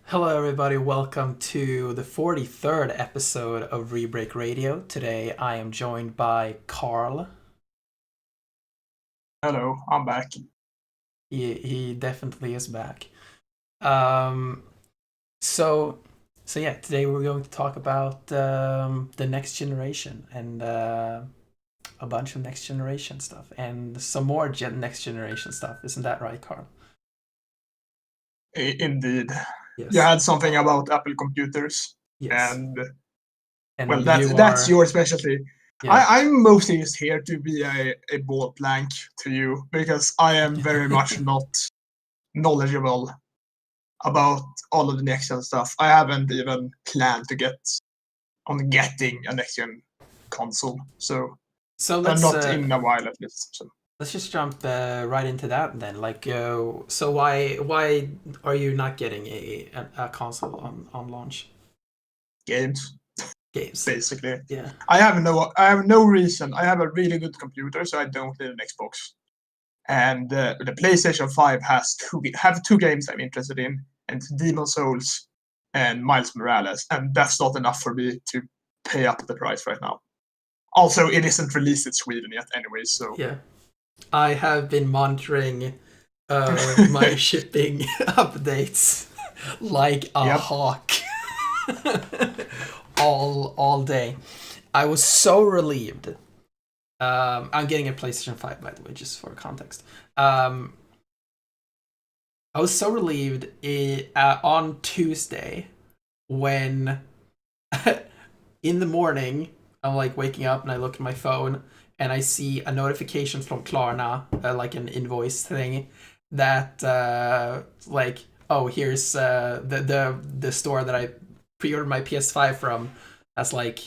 Hello, everybody. Welcome to the 43rd episode of Rebreak Radio. Today, I am joined by Carl. Hello, I'm back. He definitely is back. Um, so, so yeah, today we're going to talk about the next generation and a bunch of next generation stuff and some more next generation stuff. Isn't that right, Carl? Indeed. You Yes. had something about Apple computers, Yes. and well, And that's you that's are, your specialty. yeah. I'm mostly just here to be a ball plank to you because I am very much not knowledgeable about all of the next gen stuff. I haven't even planned to get on getting a next gen console, so So not in a while at least. So let's just jump right into that then. So why are you not getting a console on launch? games, Games, basically. yeah. I have no reason. I have a really good computer, so I don't need an Xbox. And the PlayStation 5 have two games I'm interested in, and it's Demon Souls and Miles Morales, and that's not enough for me to pay up the price right now. Also, it isn't released in Sweden yet, anyway. So Yeah, I have been monitoring my shipping updates like a yep, hawk all day. I was so relieved. I'm getting a PlayStation 5, by the way, just for context. I was so relieved on Tuesday when in the morning I'm like waking up and I look at my phone and I see a notification from Klarna, like an invoice thing that like, oh, here's the store that I pre-ordered my PS5 from has like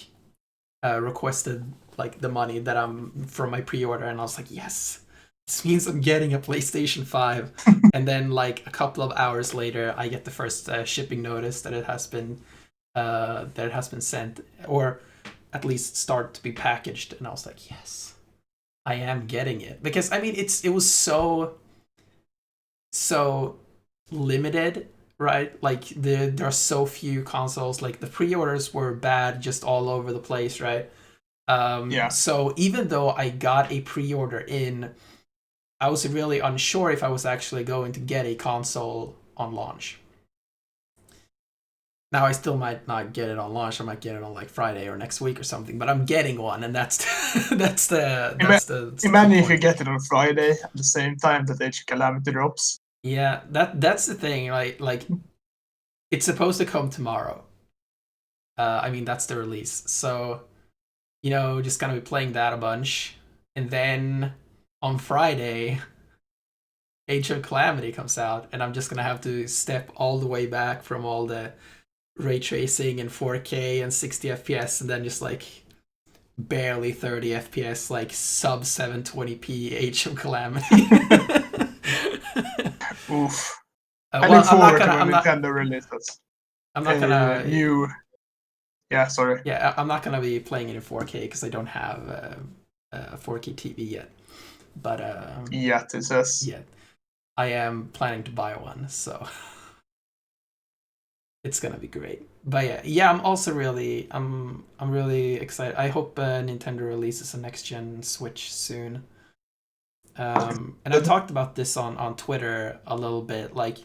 requested like the money that I'm from my pre-order, and I was like, yes, this means I'm getting a PlayStation 5. And then like a couple of hours later, I get the first shipping notice that it has been sent, or at least start to be packaged, and I was like, yes, I am getting it, because I mean it was so limited, right? Like there are so few consoles. Like the pre-orders were bad, just all over the place, right? yeah. So even though I got a pre-order in, I was really unsure if I was actually going to get a console on launch. Now I still might not get it on launch. I might get it on like Friday or next week or something. But I'm getting one, and that's that's the key Imagine if you point. get it on Friday at the same time that Age of Calamity drops. Yeah, that's the thing. Like it's supposed to come tomorrow. I mean that's the release. So just gonna be playing that a bunch, and then on Friday, Age of Calamity comes out, and I'm just gonna have to step all the way back from all the ray tracing and 4K and 60 FPS, and then just like barely 30 FPS, like sub 720p Age of Calamity. Oof. I Well, look forward to when Nintendo releases I'm not a gonna, new. Yeah, sorry. yeah, I'm not gonna be playing it in 4K because I don't have a 4K TV yet. But Yet it says. yeah, I am planning to buy one, so it's gonna be great. But yeah, I'm really excited. I hope Nintendo releases a next gen Switch soon. And I've Good. talked about this on Twitter a little bit. Like,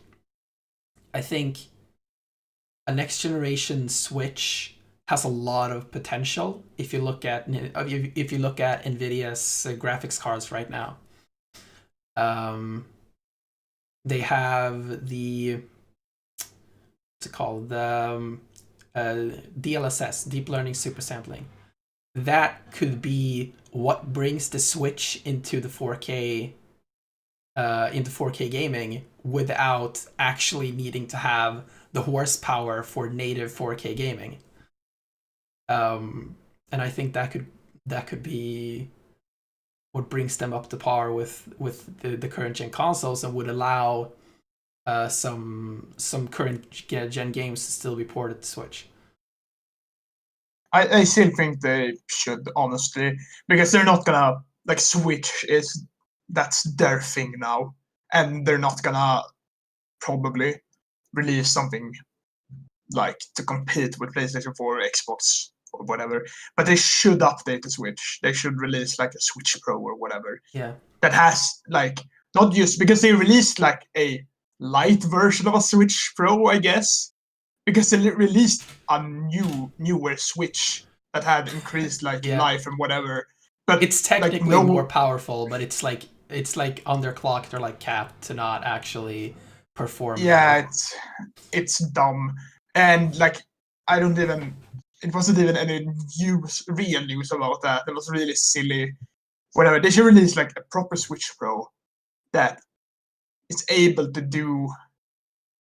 I think a next generation Switch has a lot of potential if you look at Nvidia's graphics cards right now. Um, they have what's it called, DLSS, deep learning super sampling. That could be what brings the Switch into 4K gaming without actually needing to have the horsepower for native 4K gaming. And I think that could be what brings them up to par with the current gen consoles, and would allow some current gen games to still be ported to Switch. I still think they should, honestly, because they're not gonna like Switch is that's their thing now, and they're not gonna probably release something like to compete with PlayStation 4 or Xbox or whatever. But they should update the Switch. They should release like a Switch Pro or whatever Yeah. that has like not just because they released like a light version of a Switch Pro, I guess, because they released a newer Switch that had increased like Yeah. life and whatever. But It's like technically more no, powerful, but it's like underclocked or like capped to not actually perform yeah, better. it's dumb. And like I don't even it wasn't even any real news about that. It was really silly. Whatever. They should release like a proper Switch Pro that is able to do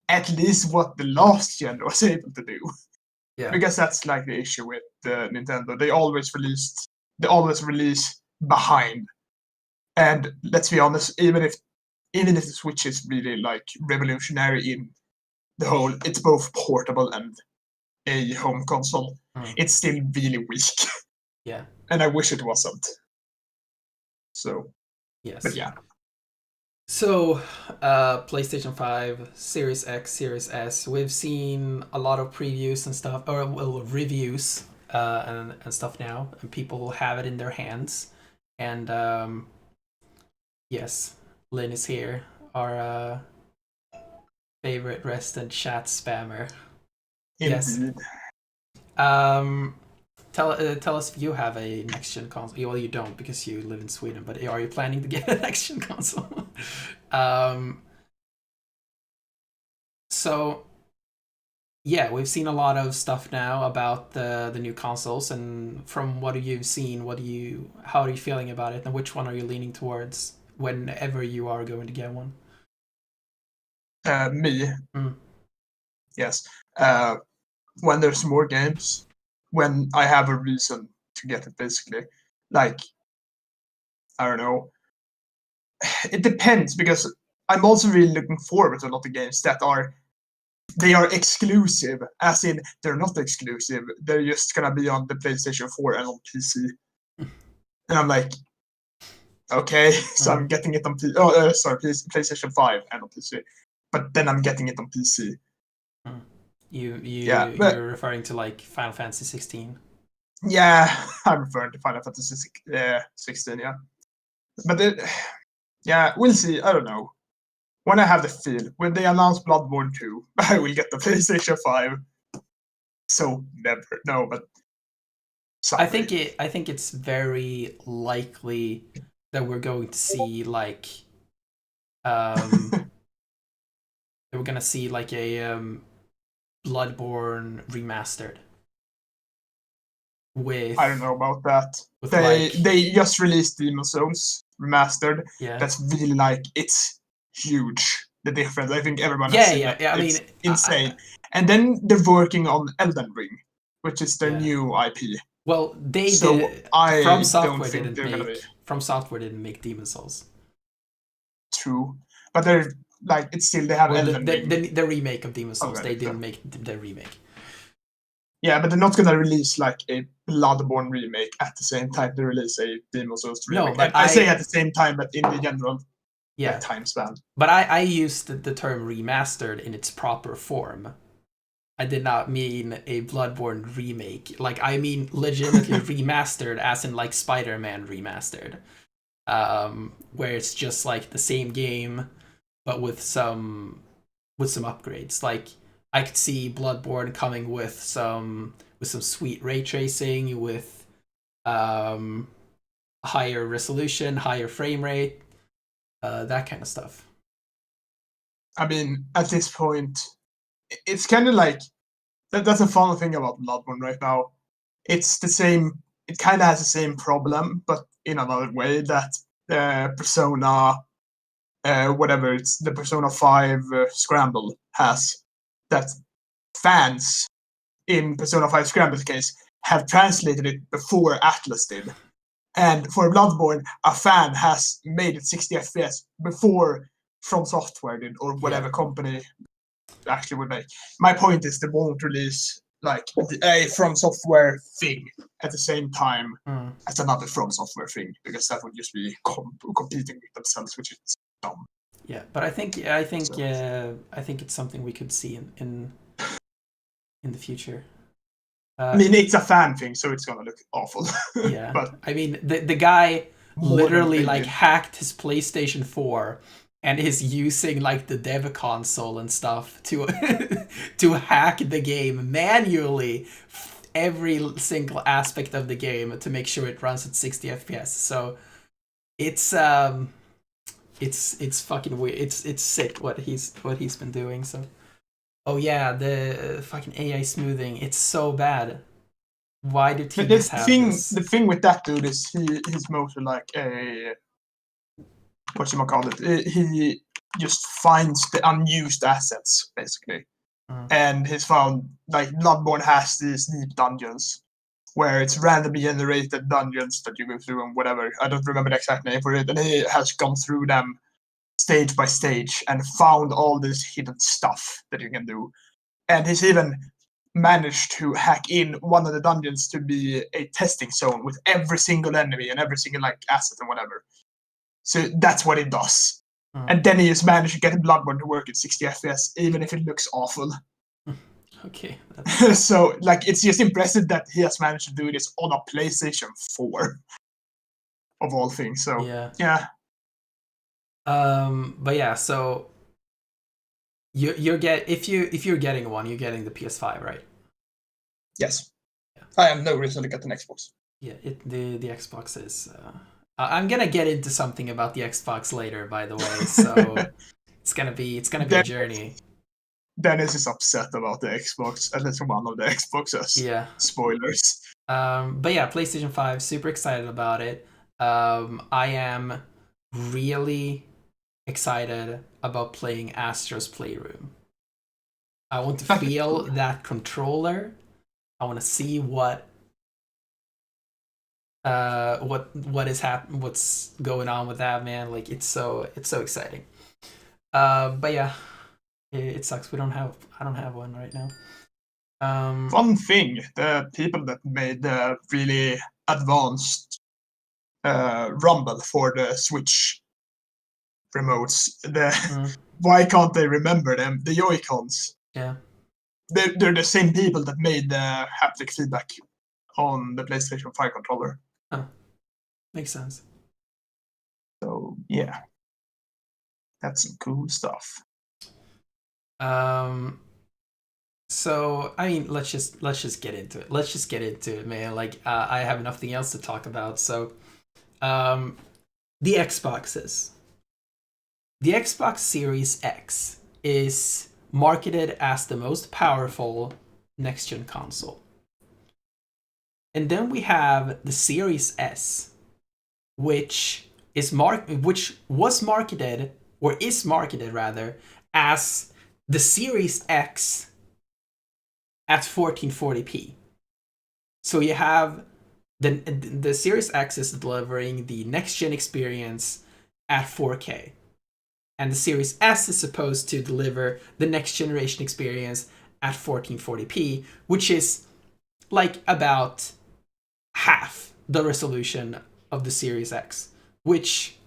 at least what the last gen was able to do. Yeah. Because that's like the issue with Nintendo. They always release behind. And let's be honest, even if the Switch is really like revolutionary in the whole, it's both portable and a home console. Mm. It's still really weak, Yeah. and I wish it wasn't. So, but Yes. yeah, So, PlayStation 5, Series X, Series S, we've seen a lot of previews and stuff, or well, reviews and stuff now, and people have it in their hands. And yes, Lynn is here, our favorite resident chat spammer. Yes. indeed. Um, tell us if you have a next gen console. Well, you don't because you live in Sweden, but are you planning to get a next gen console? um, so yeah, we've seen a lot of stuff now about the new consoles, and from what you've seen, how are you feeling about it, and which one are you leaning towards whenever you are going to get one? Me, Mm. yes. When there's more games, when I have a reason to get it, basically. Like, I don't know. It depends because I'm also really looking forward to a lot of games that they are exclusive, as in they're not exclusive. They're just gonna be on the PlayStation 4 and on PC. And I'm like, okay, so I'm Mm. getting it on PlayStation 5 and on PC. But then I'm getting it on PC. Mm. Yeah, but You're referring to like Final Fantasy 16. yeah, I'm referring to Final Fantasy 16. Yeah, but yeah, we'll see. I don't know. When I have the feel, when they announce Bloodborne 2, I will get the PlayStation 5. So never, no, but someday. I think it's very likely that we're going to see like um that we're gonna see like a Bloodborne remastered I don't with know about that. They like they just released Demon Souls remastered. yeah That's really like it's huge. The difference. I think everyone has yeah seen yeah it. yeah. I mean It's insane. And then they're working on Elden Ring, which is their yeah. new IP. Well, they So did. I don't think they're gonna be From Software didn't make Demon Souls. true. But they're like it's still they have Well, Elden Ring the remake of Demon Souls, already. they didn't So make the remake. yeah, but they're not gonna release like a Bloodborne remake at the same time they release a Demon Souls No, remake. but And I say at the same time, but in the general like yeah, time span. but I used the term remastered in its proper form. I did not mean a Bloodborne remake. Like I mean legitimately remastered, as in like Spider-Man remastered, where it's just like the same game but with some upgrades. Like I could see Bloodborne coming with some sweet ray tracing, with um, higher resolution, higher frame rate, that kind of stuff. I mean, at this point, it's kind of like that's a fun thing about Bloodborne right now. It's the same. It kind of has the same problem, but in another way that Persona, whatever it's the Persona 5 Scramble has. That fans in Persona 5 Scramble's case have translated it before Atlas did. And for Bloodborne, a fan has made it 60 FPS before From Software did, or Yeah. whatever company actually would make. My point is they won't release like a From Software thing at the same time Mm. as another From Software thing, because that would just be competing with themselves, which is dumb. Yeah, but So I think it's something we could see in in the future. I mean, it's a fan thing, so it's gonna look awful. Yeah, But I mean the guy more than literally like brilliant. hacked his PlayStation 4 and is using like the dev console and stuff to to hack the game manually, every single aspect of the game to make sure it runs at 60 FPS. So it's it's fucking weird. It's sick what he's been doing. So oh yeah, the fucking AI smoothing. It's so bad. Why do But teams have this? the thing with that dude is he's mostly like a what you call it. He just finds the unused assets basically, Mm. and he's found like Bloodborne has these deep dungeons where it's randomly generated dungeons that you go through and whatever. I don't remember the exact name for it, and he has gone through them stage by stage and found all this hidden stuff that you can do. And he's even managed to hack in one of the dungeons to be a testing zone with every single enemy and every single like asset and whatever. So that's what it does. Mm. And then he has managed to get Bloodborne to work at 60 FPS, even if it looks awful. Okay, that's So, like, it's just impressive that he has managed to do this on a PlayStation 4, of all things. So, yeah. yeah. But yeah, so you're get if you're getting one, you're getting the PS5, right? Yes. Yeah. I have no reason to get an Xbox. Yeah, the Xbox is. I'm gonna get into something about the Xbox later, by the way. So it's gonna be a journey. Dennis is upset about the Xbox, at least one of the Xboxes. Yeah. Spoilers. But yeah, PlayStation 5, super excited about it. I am really excited about playing Astro's Playroom. I want to feel that controller. I want to see what's going on with that, man. Like it's so exciting. But yeah, it sucks. I don't have one right now. One thing, the people that made the really advanced rumble for the Switch remotes, why can't they remember them? The Joy-Cons. Yeah. They're the same people that made the haptic feedback on the PlayStation 5 controller. Huh. Makes sense. So yeah, that's some cool stuff. So I mean, let's just get into it. Let's just get into it, man. Like I have nothing else to talk about. So, the Xboxes. The Xbox Series X is marketed as the most powerful next gen console. And then we have the Series S, which which was marketed or is marketed rather as the Series X at 1440p. So you have the Series X is delivering the next gen experience at 4K, and the Series S is supposed to deliver the next generation experience at 1440p, which is like about half the resolution of the Series X, which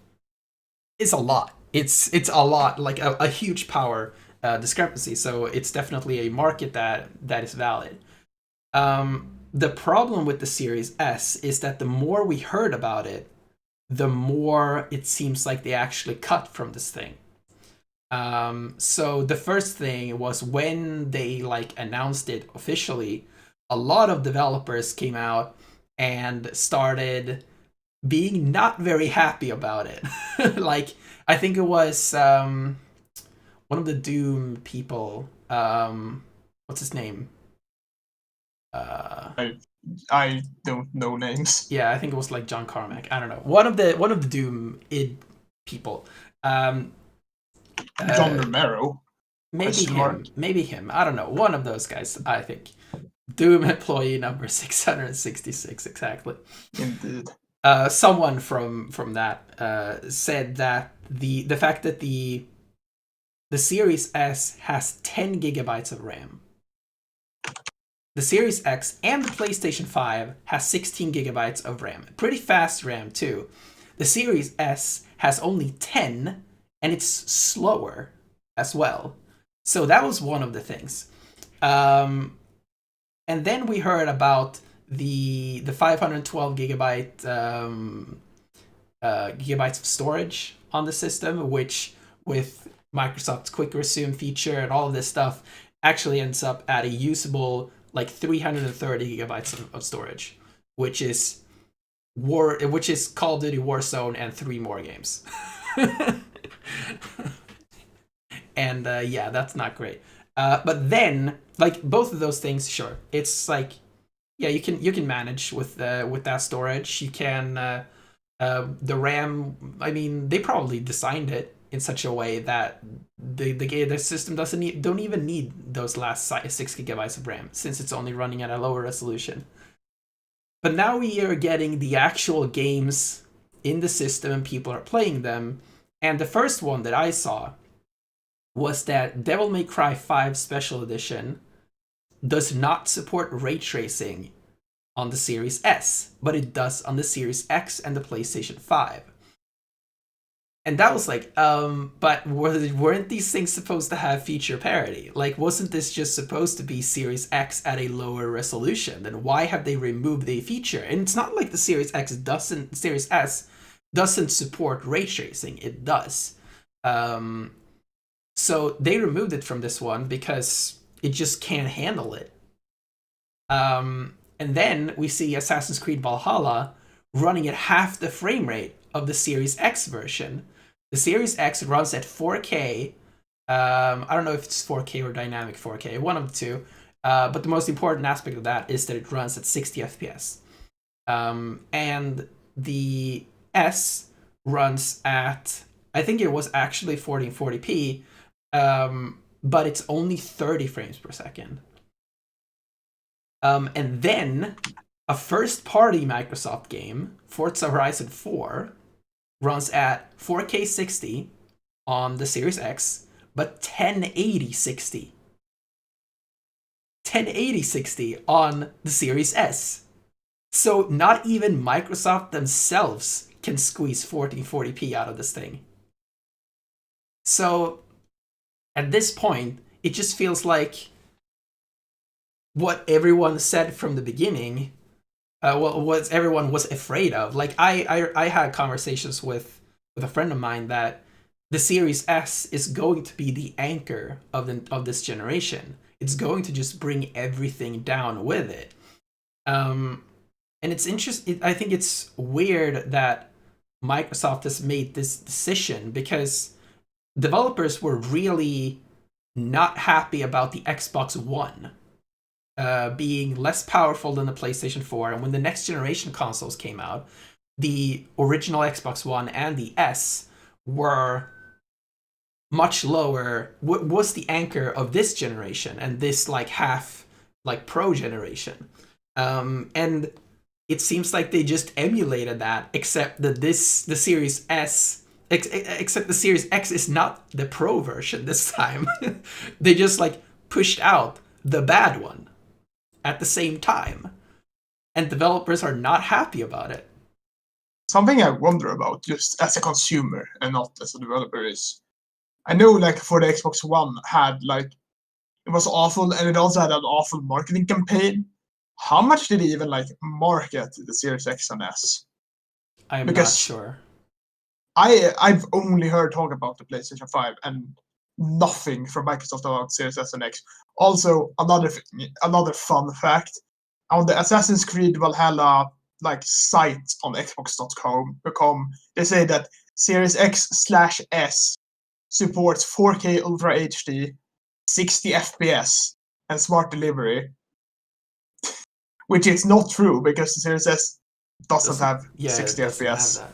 is a lot. It's a lot, like a huge power discrepancy. So it's definitely a market that is valid. The problem with the Series S is that the more we heard about it, the more it seems like they actually cut from this thing. So the first thing was when they like announced it officially, a lot of developers came out and started being not very happy about it. Like I think it was one of the Doom people. What's his name? I don't know names. Yeah, I think it was like John Carmack. I don't know. One of the Doom id people. Um, John uh, Romero? maybe Question mark. him. Maybe him. I don't know. One of those guys. I think. Doom employee number 666 exactly. Indeed. Someone from that said that the fact that the Series S has 10 gigabytes of RAM. The Series X and the PlayStation 5 has 16 gigabytes of RAM. Pretty fast RAM too. The Series S has only 10 and it's slower as well. So that was one of the things. And then we heard about the 512 gigabytes of storage on the system, which with Microsoft's quick resume feature and all of this stuff actually ends up at a usable like 330 gigabytes of storage, which is Call of Duty Warzone and 3 more games. And yeah, that's not great. But then, like both of those things, sure, it's like yeah, you can manage with that storage. You can the RAM. I mean, they probably designed it in such a way that the system don't even need those last 6 gigabytes of RAM since it's only running at a lower resolution. But now we are getting the actual games in the system and people are playing them. And the first one that I saw was that Devil May Cry 5 Special Edition does not support ray tracing on the Series S, but it does on the Series X and the PlayStation 5. And that was like, but weren't these things supposed to have feature parity? Like, wasn't this just supposed to be Series X at a lower resolution? Then why have they removed the feature? And it's not like the Series S doesn't support ray tracing. It does. So they removed it from this one because it just can't handle it. And then we see Assassin's Creed Valhalla running at half the frame rate of the Series X version. The Series X runs at 4K. I don't know if it's 4K or dynamic 4K, one of the two. But the most important aspect of that is that it runs at 60 FPS. And the S runs at, I think it was actually 1440p, but it's only 30 frames per second. And then a first-party Microsoft game, Forza Horizon 4, runs at 4K 60 on the Series X, but 1080 60. 1080 60 on the Series S. So not even Microsoft themselves can squeeze 1440p out of this thing. So at this point, it just feels like what everyone said from the beginning, what everyone was afraid of. Like I had conversations with a friend of mine that the Series S is going to be the anchor of this generation. It's going to just bring everything down with it. And it's interesting. I think it's weird that Microsoft has made this decision because developers were really not happy about the Xbox One being less powerful than the PlayStation 4. And when the next generation consoles came out, the original Xbox One and the S were much lower, was the anchor of this generation and this like half like pro generation. And it seems like they just emulated that, except that the Series S, except the Series X is not the pro version this time. They just like pushed out the bad one at the same time, and developers are not happy about it. Something I wonder about, just as a consumer and not as a developer, is I know like for the Xbox One had like it was awful and it also had an awful marketing campaign. How much did he even like market the Series X and S? I am not Because sure. I've only heard talk about the PlayStation 5 and nothing from Microsoft about Series S and X. Also, another fun fact on the Assassin's Creed Valhalla like site on Xbox.com, they say that Series X/S supports 4K Ultra HD, 60 FPS, and smart delivery, which is not true because the Series S doesn't have Yeah, it 60 doesn't have FPS. that.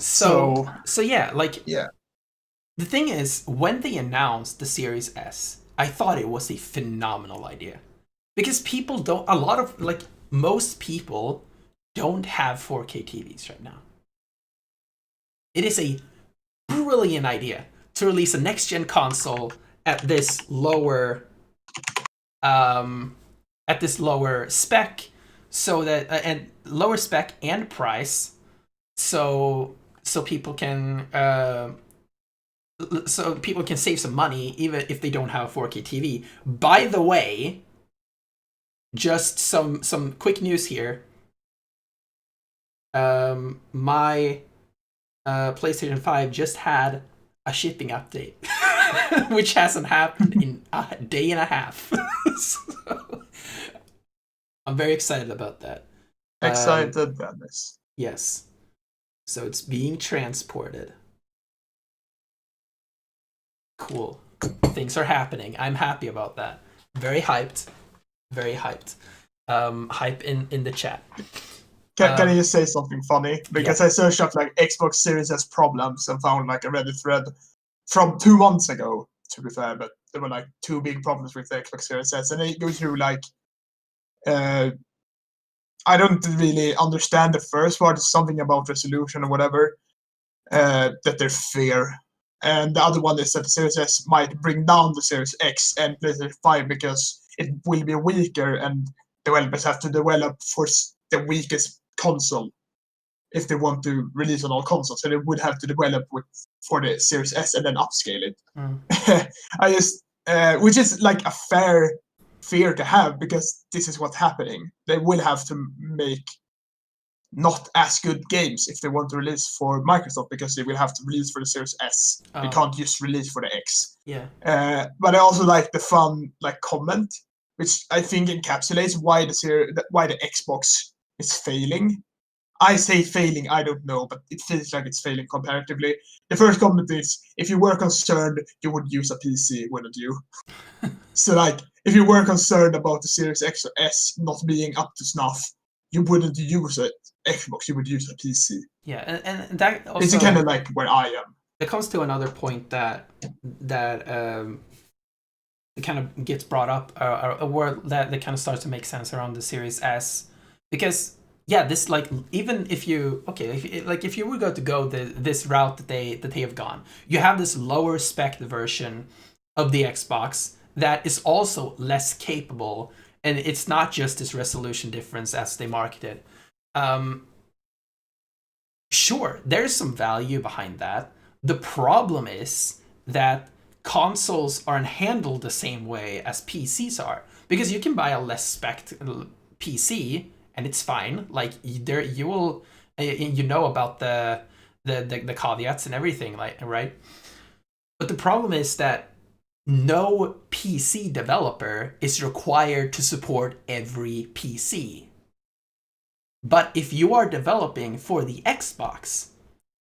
So So yeah, like yeah, the thing is, when they announced the Series S, I thought it was a phenomenal idea. Because people don't, a lot of, like, most people don't have 4K TVs right now. It is a brilliant idea to release a next gen console at this lower, spec, so that, and lower spec and price, so people can, save some money even if they don't have a 4K TV. By the way, just some quick news here. My PlayStation 5 just had a shipping update, which hasn't happened in a day and a half. So, I'm very excited about that. Excited, Dennis. Yes. So it's being transported. Cool. Things are happening. I'm happy about that. Very hyped. Very hyped. Hype in the chat. Can I just say something funny? Because Yeah. I searched up like Xbox Series S problems and found like a Reddit thread from 2 months ago, to be fair, but there were like two big problems with the Xbox Series S, and they go through like uh, I don't really understand the first part. It's something about resolution or whatever that they fear, and the other one is that the Series S might bring down the Series X and PlayStation 5 because it will be weaker, and developers have to develop for the weakest console if they want to release on all consoles. So they would have to develop for the Series S and then upscale it. Mm. I just, which is like a fair fear to have because this is what's happening. They will have to make not as good games if they want to release for Microsoft because they will have to release for the Series S. They can't just release for the X. Yeah. But I also like the fun like comment, which I think encapsulates why the Xbox is failing. I say failing, I don't know, but it feels like it's failing comparatively. The first comment is, if you were concerned, you would use a PC, wouldn't you? So, like, if you were concerned about the Series X or S not being up to snuff, you wouldn't use an Xbox, you would use a PC. Yeah, and that It's also kind of like where I am. it comes to another point that it kind of gets brought up, a word that kind of starts to make sense around the Series S, because yeah, this like even if you if you were going to go this route that they have gone, you have this lower spec version of the Xbox that is also less capable, and it's not just this resolution difference as they market it. Um, sure, there's some value behind that. The problem is that consoles aren't handled the same way as PCs are, because you can buy a less spec PC and it's fine. Like there, you will, you know about the caveats and everything, like right. But the problem is that no PC developer is required to support every PC. But if you are developing for the Xbox,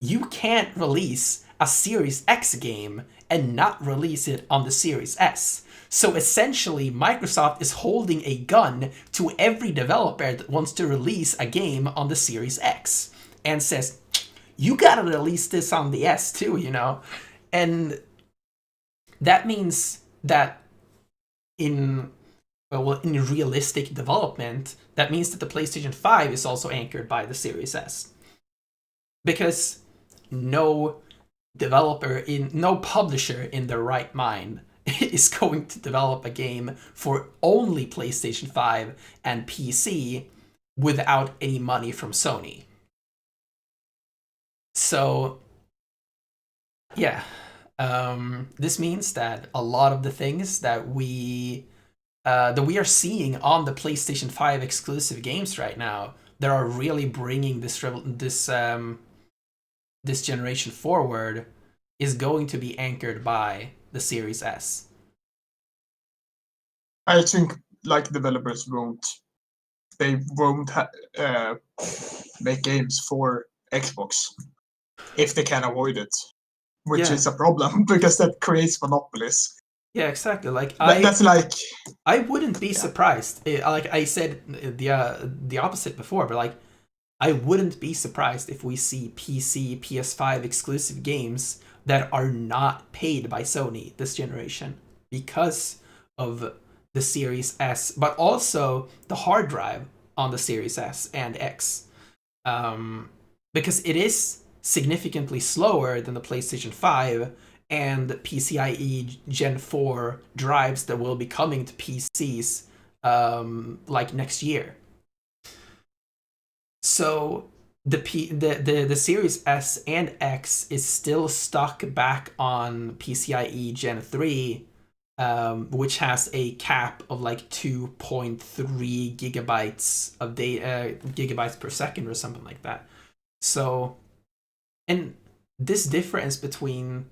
you can't release a Series X game and not release it on the Series S. So essentially, Microsoft is holding a gun to every developer that wants to release a game on the Series X and says, you gotta release this on the S too, you know? And that means that in in realistic development, that means that the PlayStation 5 is also anchored by the Series S. Because no no publisher in their right mind is going to develop a game for only PlayStation 5 and PC without any money from Sony. So, yeah. This means that a lot of the things that we are seeing on the PlayStation 5 exclusive games right now that are really bringing this generation forward is going to be anchored by the Series S. I think like developers won't make games for Xbox if they can avoid it, which is a problem because that creates monopolies. Yeah, exactly. Like that's like I wouldn't be surprised. Like I said the opposite before, but like I wouldn't be surprised if we see PC, PS5 exclusive games that are not paid by Sony this generation because of the Series S, but also the hard drive on the Series S and X. Because it is significantly slower than the PlayStation 5 and PCIe Gen 4 drives that will be coming to PCs like next year. So the Series S and X is still stuck back on PCIe Gen 3 which has a cap of like 2.3 gigabytes of data, gigabytes per second or something like that. So, and this difference between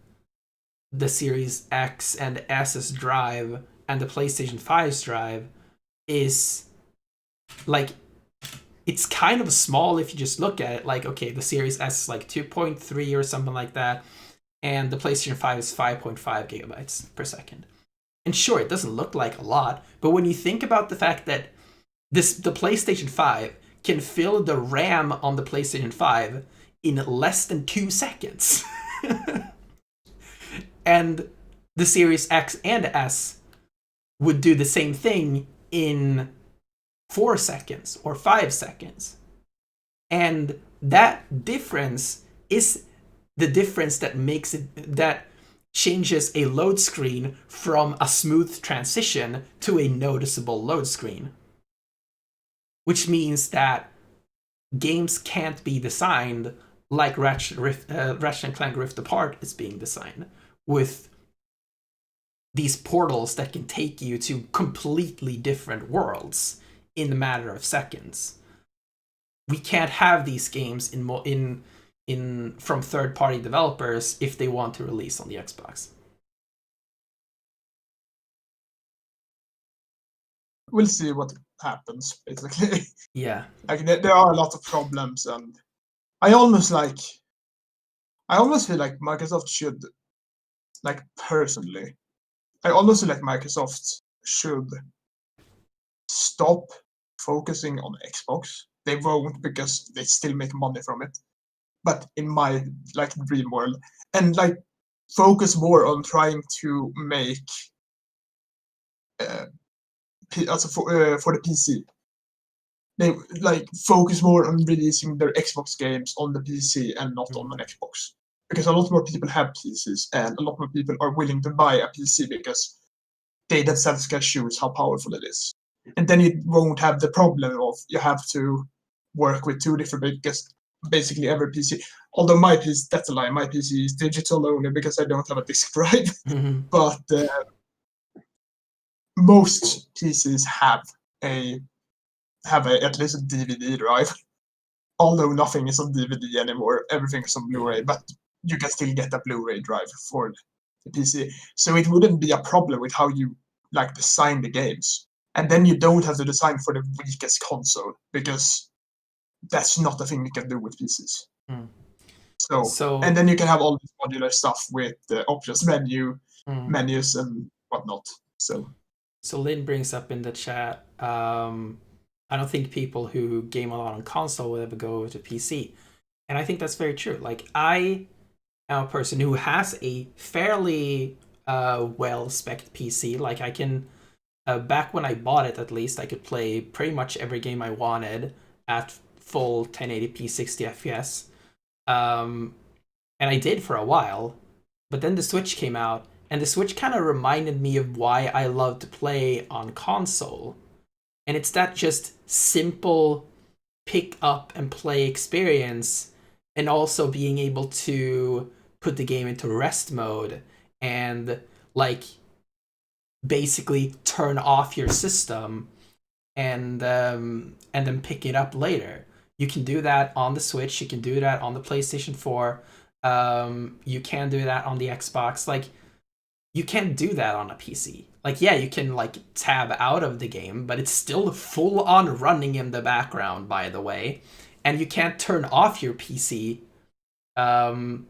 the Series X and S's drive and the PlayStation 5's drive is like, it's kind of small if you just look at it. Like, okay, the Series S is like 2.3 or something like that, and the PlayStation 5 is 5.5 gigabytes per second. And sure, it doesn't look like a lot, but when you think about the fact that the PlayStation 5 can fill the RAM on the PlayStation 5 in less than 2 seconds, and the Series X and S would do the same thing in 4 seconds or 5 seconds. And that difference is the difference that makes it, that changes a load screen from a smooth transition to a noticeable load screen. Which means that games can't be designed like Ratchet and Clank Rift Apart is being designed, with these portals that can take you to completely different worlds in a matter of seconds. We can't have these games in from third-party developers if they want to release on the Xbox. We'll see what happens, basically. Yeah. Like there are a lot of problems, and I almost feel like Microsoft should, like, personally, I almost feel like Microsoft should stop focusing on Xbox. They won't, because they still make money from it. But in my, like, dream world, and like focus more on trying to make for the PC. They like focus more on releasing their Xbox games on the PC and not on an Xbox, because a lot more people have PCs and a lot more people are willing to buy a PC because they themselves can choose how powerful it is. And then you won't have the problem of you have to work with two different, because basically every PC, although my PC, that's a lie, my PC is digital only because I don't have a disk drive, but most PCs have at least a DVD drive. Although nothing is on DVD anymore, everything is on Blu-ray, but you can still get a Blu-ray drive for the PC. So it wouldn't be a problem with how you like design the games. And then you don't have to design for the weakest console, because that's not a thing you can do with PCs. Mm. So, and So, then you can have all this modular stuff with the options mm. menus and whatnot. So Lynn brings up in the chat, I don't think people who game a lot on console will ever go to PC. And I think that's very true. Like, I am a person who has a fairly well spec'd PC. Like, I can, back when I bought it at least, I could play pretty much every game I wanted at full 1080p 60 FPS. Um, and I did for a while. But then the Switch came out, and the Switch kind of reminded me of why I love to play on console. And it's that just simple pick up and play experience, and also being able to put the game into rest mode and like basically turn off your system and then pick it up later. You can do that on the Switch. You can do that on the PlayStation 4. You can do that on the Xbox. Like, you can't do that on a PC. Like, yeah, you can like tab out of the game, but it's still full on running in the background, by the way. And you can't turn off your PC um,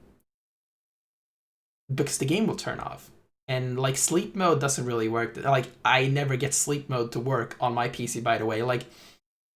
because the game will turn off. And like sleep mode doesn't really work. Like, I never get sleep mode to work on my PC, by the way. Like,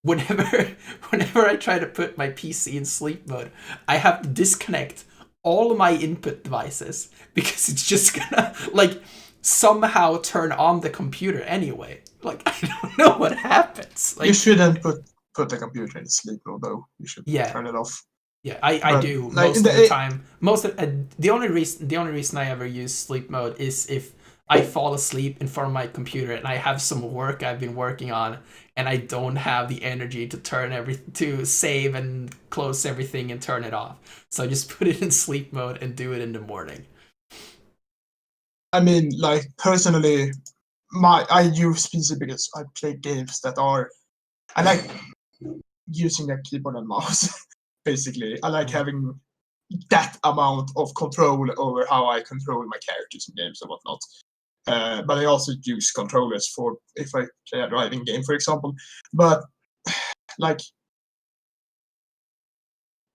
whenever whenever I try to put my PC in sleep mode, I have to disconnect all of my input devices because it's just gonna like somehow turn on the computer anyway. Like, I don't know what happens. Like, You shouldn't put the computer in sleep mode, though. You should yeah, turn it off. yeah, I But do like most of the time. Most of the only reason I ever use sleep mode is if I fall asleep in front of my computer and I have some work I've been working on and I don't have the energy to to save and close everything and turn it off. So I just put it in sleep mode and do it in the morning. I mean, like personally, I use PC because I play games that are. I like using a keyboard and mouse. Basically, I like Mm. having that amount of control over how I control my characters in games and whatnot. But I also use controllers for if I play a driving game, for example. But like,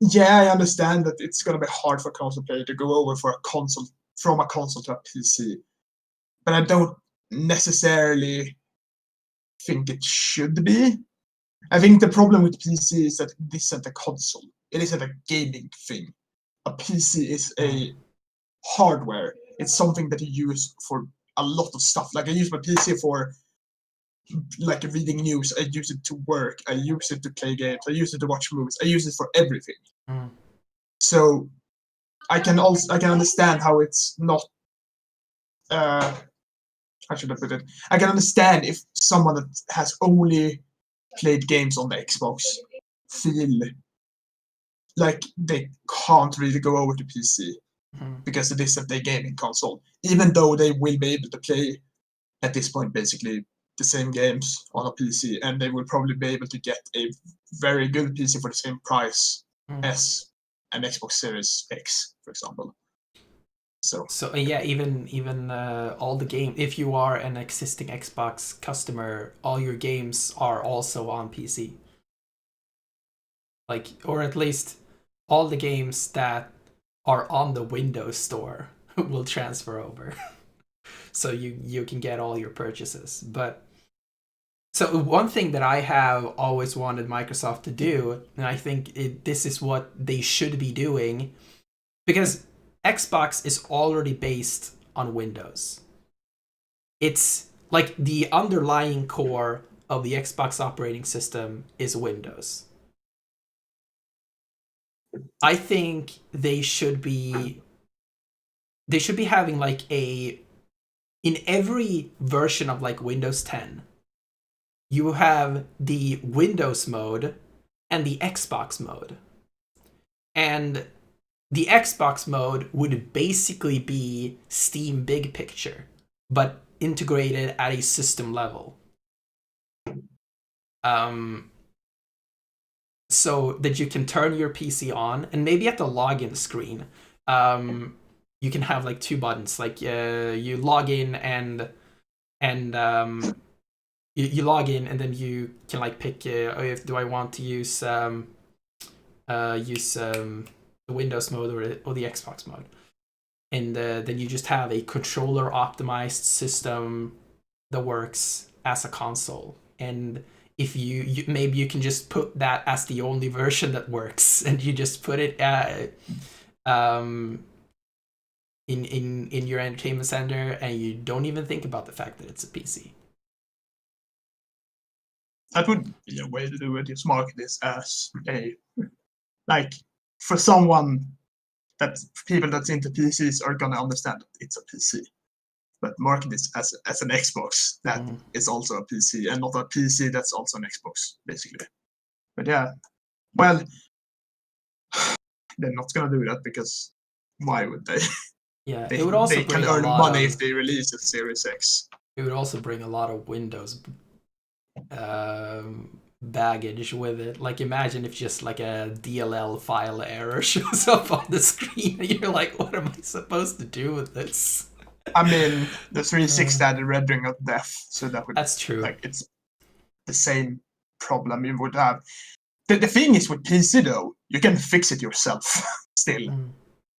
yeah, I understand that it's gonna be hard for a console player to go over for a console from a console to a PC, but I don't necessarily think it should be. I think the problem with PC is that this isn't a console. It isn't a gaming thing. A PC is Mm. a hardware. It's something that you use for a lot of stuff. Like I use my PC for like reading news. I use it to work. I use it to play games. I use it to watch movies. I use it for everything. Mm. So I can understand how it's not. How should I put it? I can understand if someone that has only played games on the Xbox feel like they can't really go over to PC Mm. because it isn't a gaming console, even though they will be able to play at this point basically the same games on a PC, and they will probably be able to get a very good PC for the same price Mm. as an Xbox Series X, for example. So So yeah, even all the game. If you are an existing Xbox customer, all your games are also on PC. Like, or at least all the games that are on the Windows Store will transfer over, so you can get all your purchases. But so one thing that I have always wanted Microsoft to do, and I think this is what they should be doing, because Xbox is already based on Windows. It's like the underlying core of the Xbox operating system is Windows. I think they should be having like a in every version of like Windows 10, you have the Windows mode and the Xbox mode. And the Xbox mode would basically be Steam Big Picture, but integrated at a system level. Um, so that you can turn your PC on, and maybe at the login screen, um, you can have like two buttons. Like you log in and you log in, and then you can like pick if do I want to use the Windows mode or the Xbox mode, and then you just have a controller optimized system that works as a console. And if maybe you can just put that as the only version that works, and you just put it um, in your entertainment center, and you don't even think about the fact that it's a PC. that would be a way to do it. Just market this as a like for someone that people that's into PCs are gonna understand that it's a PC. But market this as an Xbox that Mm. is also a PC and not a PC that's also an Xbox, basically. But yeah, well, they're not gonna do that because why would they? Yeah, it they would also they can bring a earn lot money if of they release a Series X. it would also bring a lot of Windows baggage with it. Like, imagine if just like a DLL file error shows up on the screen, and you're like, "What am I supposed to do with this?" I mean, the 360 Uh, had a red ring of death, so that would that's true. like it's the same problem you would have. The thing is with PC though, you can fix it yourself still. Mm.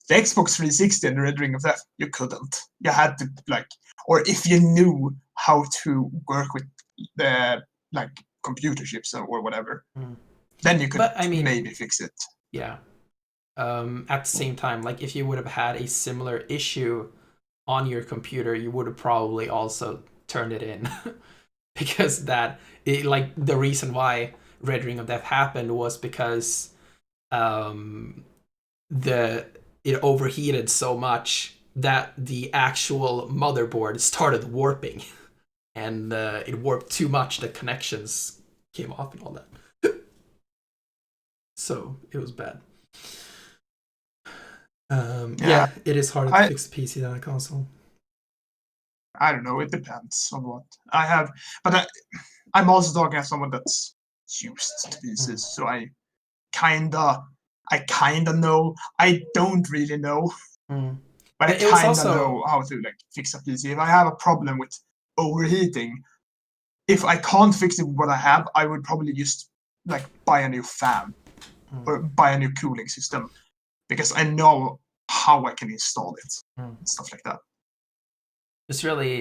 The Xbox 360 and the Red Ring of Death, you couldn't. You had to like, or if you knew how to work with the like computer chips or whatever, Mm. then you could But I mean, maybe fix it. yeah. At the same time, like if you would have had a similar issue on your computer, you would have probably also turned it in, because like the reason why Red Ring of Death happened was because um, the it overheated so much that the actual motherboard started warping, and it warped too much. The connections came off and all that, so it was bad. Yeah, Yeah, it is harder to I fix a PC than a console. I don't know. It depends on what I have, but I'm also talking as someone that's used to Mm, PCs, so kinda, I kinda know. I don't really know, mm. but I It was kinda also know how to like fix a PC. If I have a problem with overheating, if I can't fix it with what I have, I would probably just like buy a new fan mm, or buy a new cooling system because I know how I can install it mm. and stuff like that.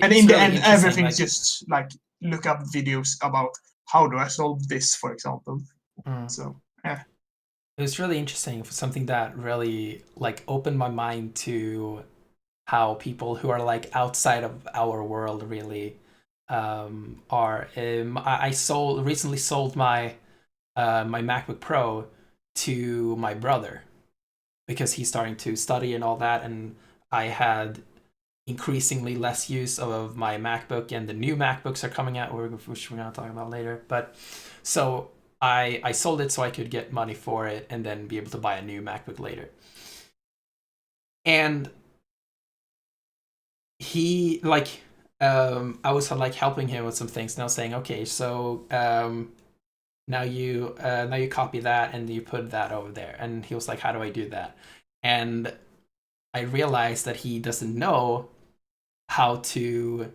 And It's in the really end, interesting. everything's Like, just like look up videos about how do I solve this, for example. mm. So yeah, It was really interesting for something that really like opened my mind to how people who are like outside of our world really are. I sold recently sold my my MacBook Pro to my brother because he's starting to study and all that, and I had increasingly less use of my MacBook, and the new MacBooks are coming out, which we're gonna talk about later. But so I sold it so I could get money for it and then be able to buy a new MacBook later. And he like I was like helping him with some things, and I was saying, okay, so now you copy that and you put that over there, and he was like, how do I do that? And I realized that he doesn't know how to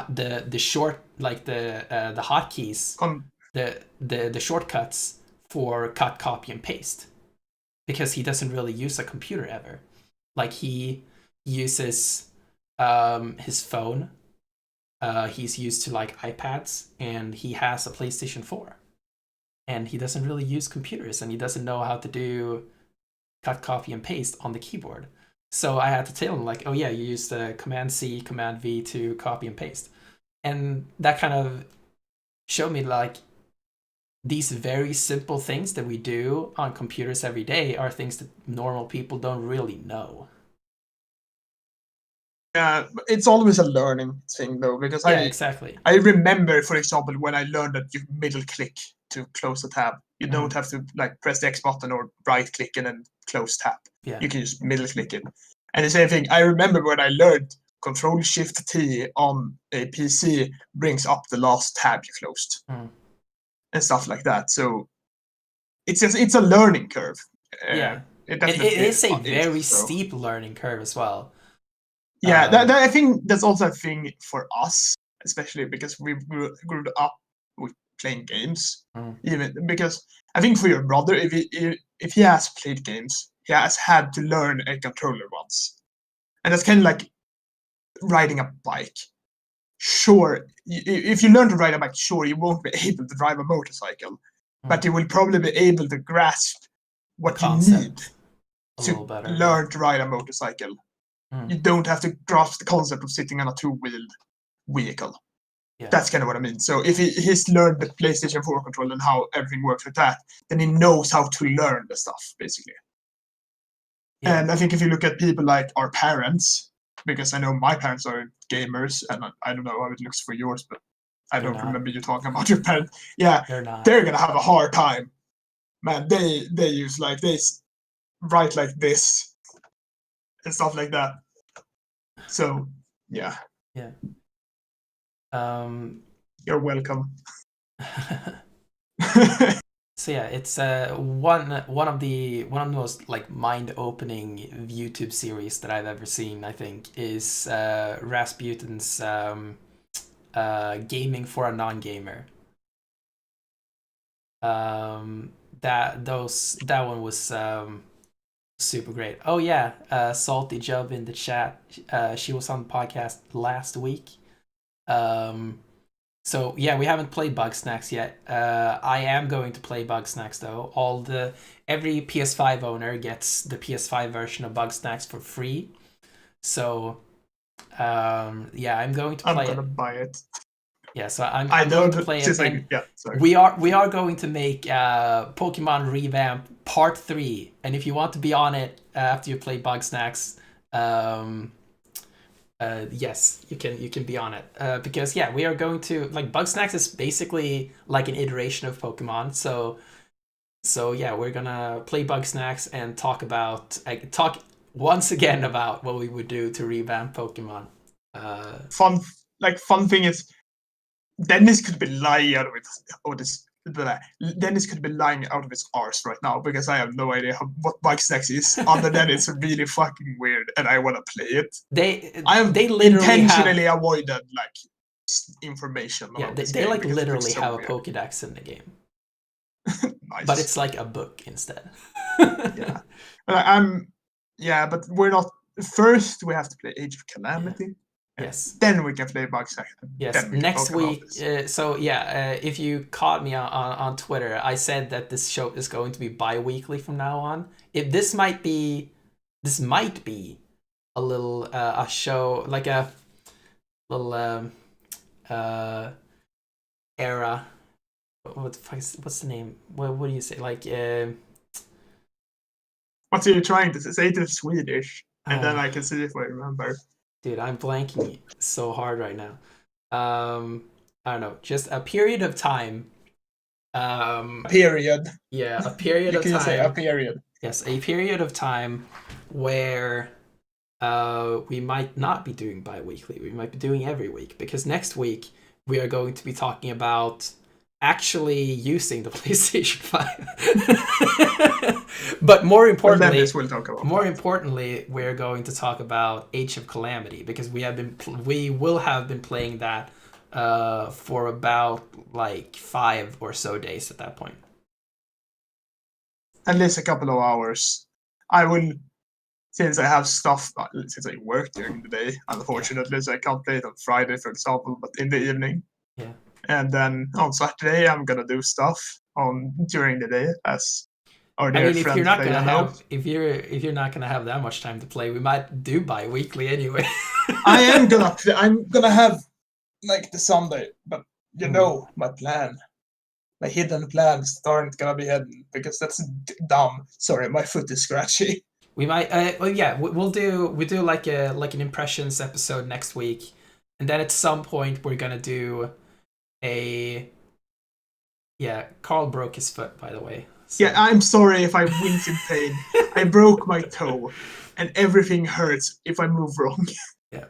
the short like the hotkeys, con- the shortcuts for cut, copy, and paste, because he doesn't really use a computer ever. Like he uses his phone. He's used to like iPads, and he has a PlayStation 4, and he doesn't really use computers, and he doesn't know how to do cut, copy, and paste on the keyboard. So I had to tell him like, oh yeah, you use the Command C, Command V to copy and paste, and that kind of showed me like these very simple things that we do on computers every day are things that normal people don't really know. yeah, it's always a learning thing though because Yeah, I exactly. I remember, for example, when I learned that you middle click to close a tab. You don't Mm, have to like press the X button or right click and then close tab. yeah. You can just middle click it. And the same thing, I remember when I learned Control Shift T on a PC brings up the last tab you closed Mm, and stuff like that. So it's a learning curve. Uh, yeah. it It definitely is a is. very So steep learning curve as well. yeah, Um, I think that's also a thing for us, especially because we grew up with playing games. mm, Even because I think for your brother, if he has played games, he has had to learn a controller once, and that's kind of like riding a bike. Sure, if you learn to ride a bike, sure you won't be able to drive a motorcycle, mm. but you will probably be able to grasp The what you need concept a to little better, yeah. learn to ride a motorcycle. Mm, You don't have to grasp the concept of sitting on a two-wheeled vehicle. yeah. That's kind of what I mean. So if he's learned the PlayStation 4 control and how everything works with that, then he knows how to learn the stuff, basically. Yeah. And I think if you look at people like our parents, because I know my parents are gamers, and I don't know how it looks for yours, but I They're don't not. remember you talking about your parents. Yeah, They're not. they're gonna have a hard time, man. They use like this, write like this, and stuff like that. So yeah, Yeah. Um you're welcome. so yeah, it's one of the most like mind-opening YouTube series that I've ever seen, I think, is Rasputin's Gaming for a Non-Gamer. That one was super great. Oh yeah, Salty Jub in the chat. She was on the podcast last week. Um, so yeah, we haven't played Bug Snacks yet. I am going to play Bug Snacks though. Every PS5 owner gets the PS5 version of Bug Snacks for free. So yeah, I'm going to I'm play gonna it. buy it. Yeah, so I I'm going to don't play it, since and yeah, sorry. we are going to make Pokemon Revamp Part 3. And if you want to be on it after you play Bug Snacks, um, yes, you can be on it. Because yeah, we are going to like Bug Snacks is basically like an iteration of Pokemon. So yeah, we're gonna play Bug Snacks and talk once again about what we would do to revamp Pokemon. fun thing is, Dennis could be lying out of this. Dennis could be lying out of his arse right now because I have no idea what Bugsnax is. Other than it's really fucking weird and I want to play it. I have they literally intentionally avoided like information about this they game like because it literally looks so have weird. a Pokédex in the game, Nice. but it's like a book instead. Yeah, but we're not. First, we have to play Age of Calamity. Yes. Then we can play Bugsnax. Yes. Next week. If you caught me on Twitter, I said that this show is going to be bi-weekly from now on. If this might be a little a show like a little era. What the fuck what's the name? What do you say? Like what are you trying to say it in Swedish? And then I can see if I remember. Dude, I'm blanking so hard right now. I don't know, just a period of time. Period. Yeah, a period you of can time. Say a period. Yes, a period of time where we might not be doing bi-weekly. We might be doing every week because next week we are going to be talking about actually using the PlayStation 5. But more importantly, we're going to talk about Age of Calamity because we will have been playing that for about like 5 or so days at that point. At least a couple of hours. I will, since I have stuff, since I work during the day, unfortunately, so I can't play it on Friday, for example, but in the evening. Yeah. And then on Saturday, I'm gonna do stuff during the day as our dear if you're not gonna have if you're not gonna have that much time to play, we might do bi-weekly anyway. I'm gonna have like the Sunday, but you know my plan. My hidden plans aren't gonna be hidden because that's dumb. Sorry, my foot is scratchy. We might. We'll do like an impressions episode next week, and then at some point we're gonna do a. Yeah, Carl broke his foot, by the way. So. Yeah, I'm sorry if I wince in pain. I broke my toe, and everything hurts if I move wrong. Yeah.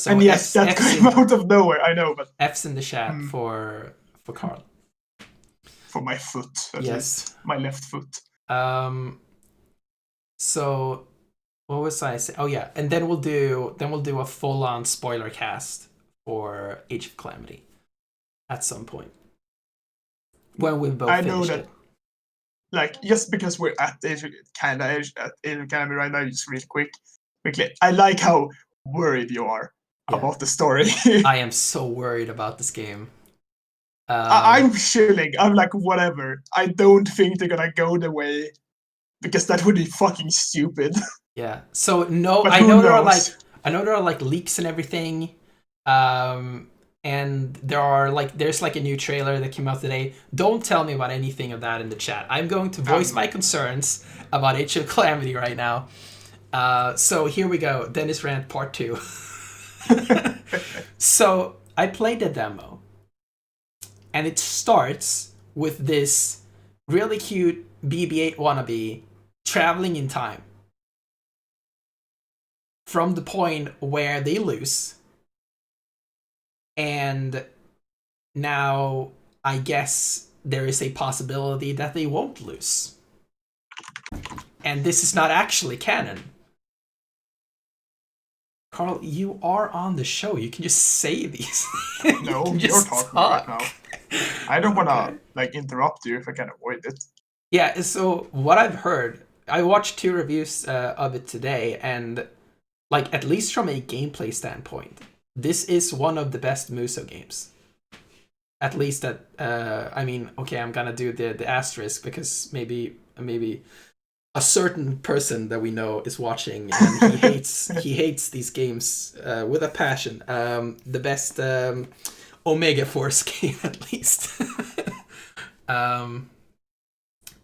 And yes, that came out of nowhere. I know, but F's in the chat for Carl. For my foot, at least my left foot. So, what was I saying? Oh yeah, and then we'll do a full-on spoiler cast for Age of Calamity at some point when we've both finished it. Like just because we're at Age of Calamity right now, just real quickly, I like how worried you are about the story. I am so worried about this game. I'm chilling. I'm like, whatever. I don't think they're gonna go the way because that would be fucking stupid. Yeah. So no, I know there are like leaks and everything. And there's like a new trailer that came out today. Don't tell me about anything of that in the chat. I'm going to voice my concerns about Age of Calamity right now. So here we go. Dennis Rant Part 2. So I played the demo. And it starts with this really cute BB-8 wannabe traveling in time. From the point where they lose. And now I guess there is a possibility that they won't lose. And this is not actually canon. Carl, you are on the show. You can just say these. No, you're talking right now. I don't want to like interrupt you if I can avoid it. Yeah, so what I've heard, I watched 2 reviews of it today, and like at least from a gameplay standpoint, this is one of the best Muso games. At least that, I'm gonna do the asterisk because maybe a certain person that we know is watching and he hates these games with a passion. The best Omega Force game, at least.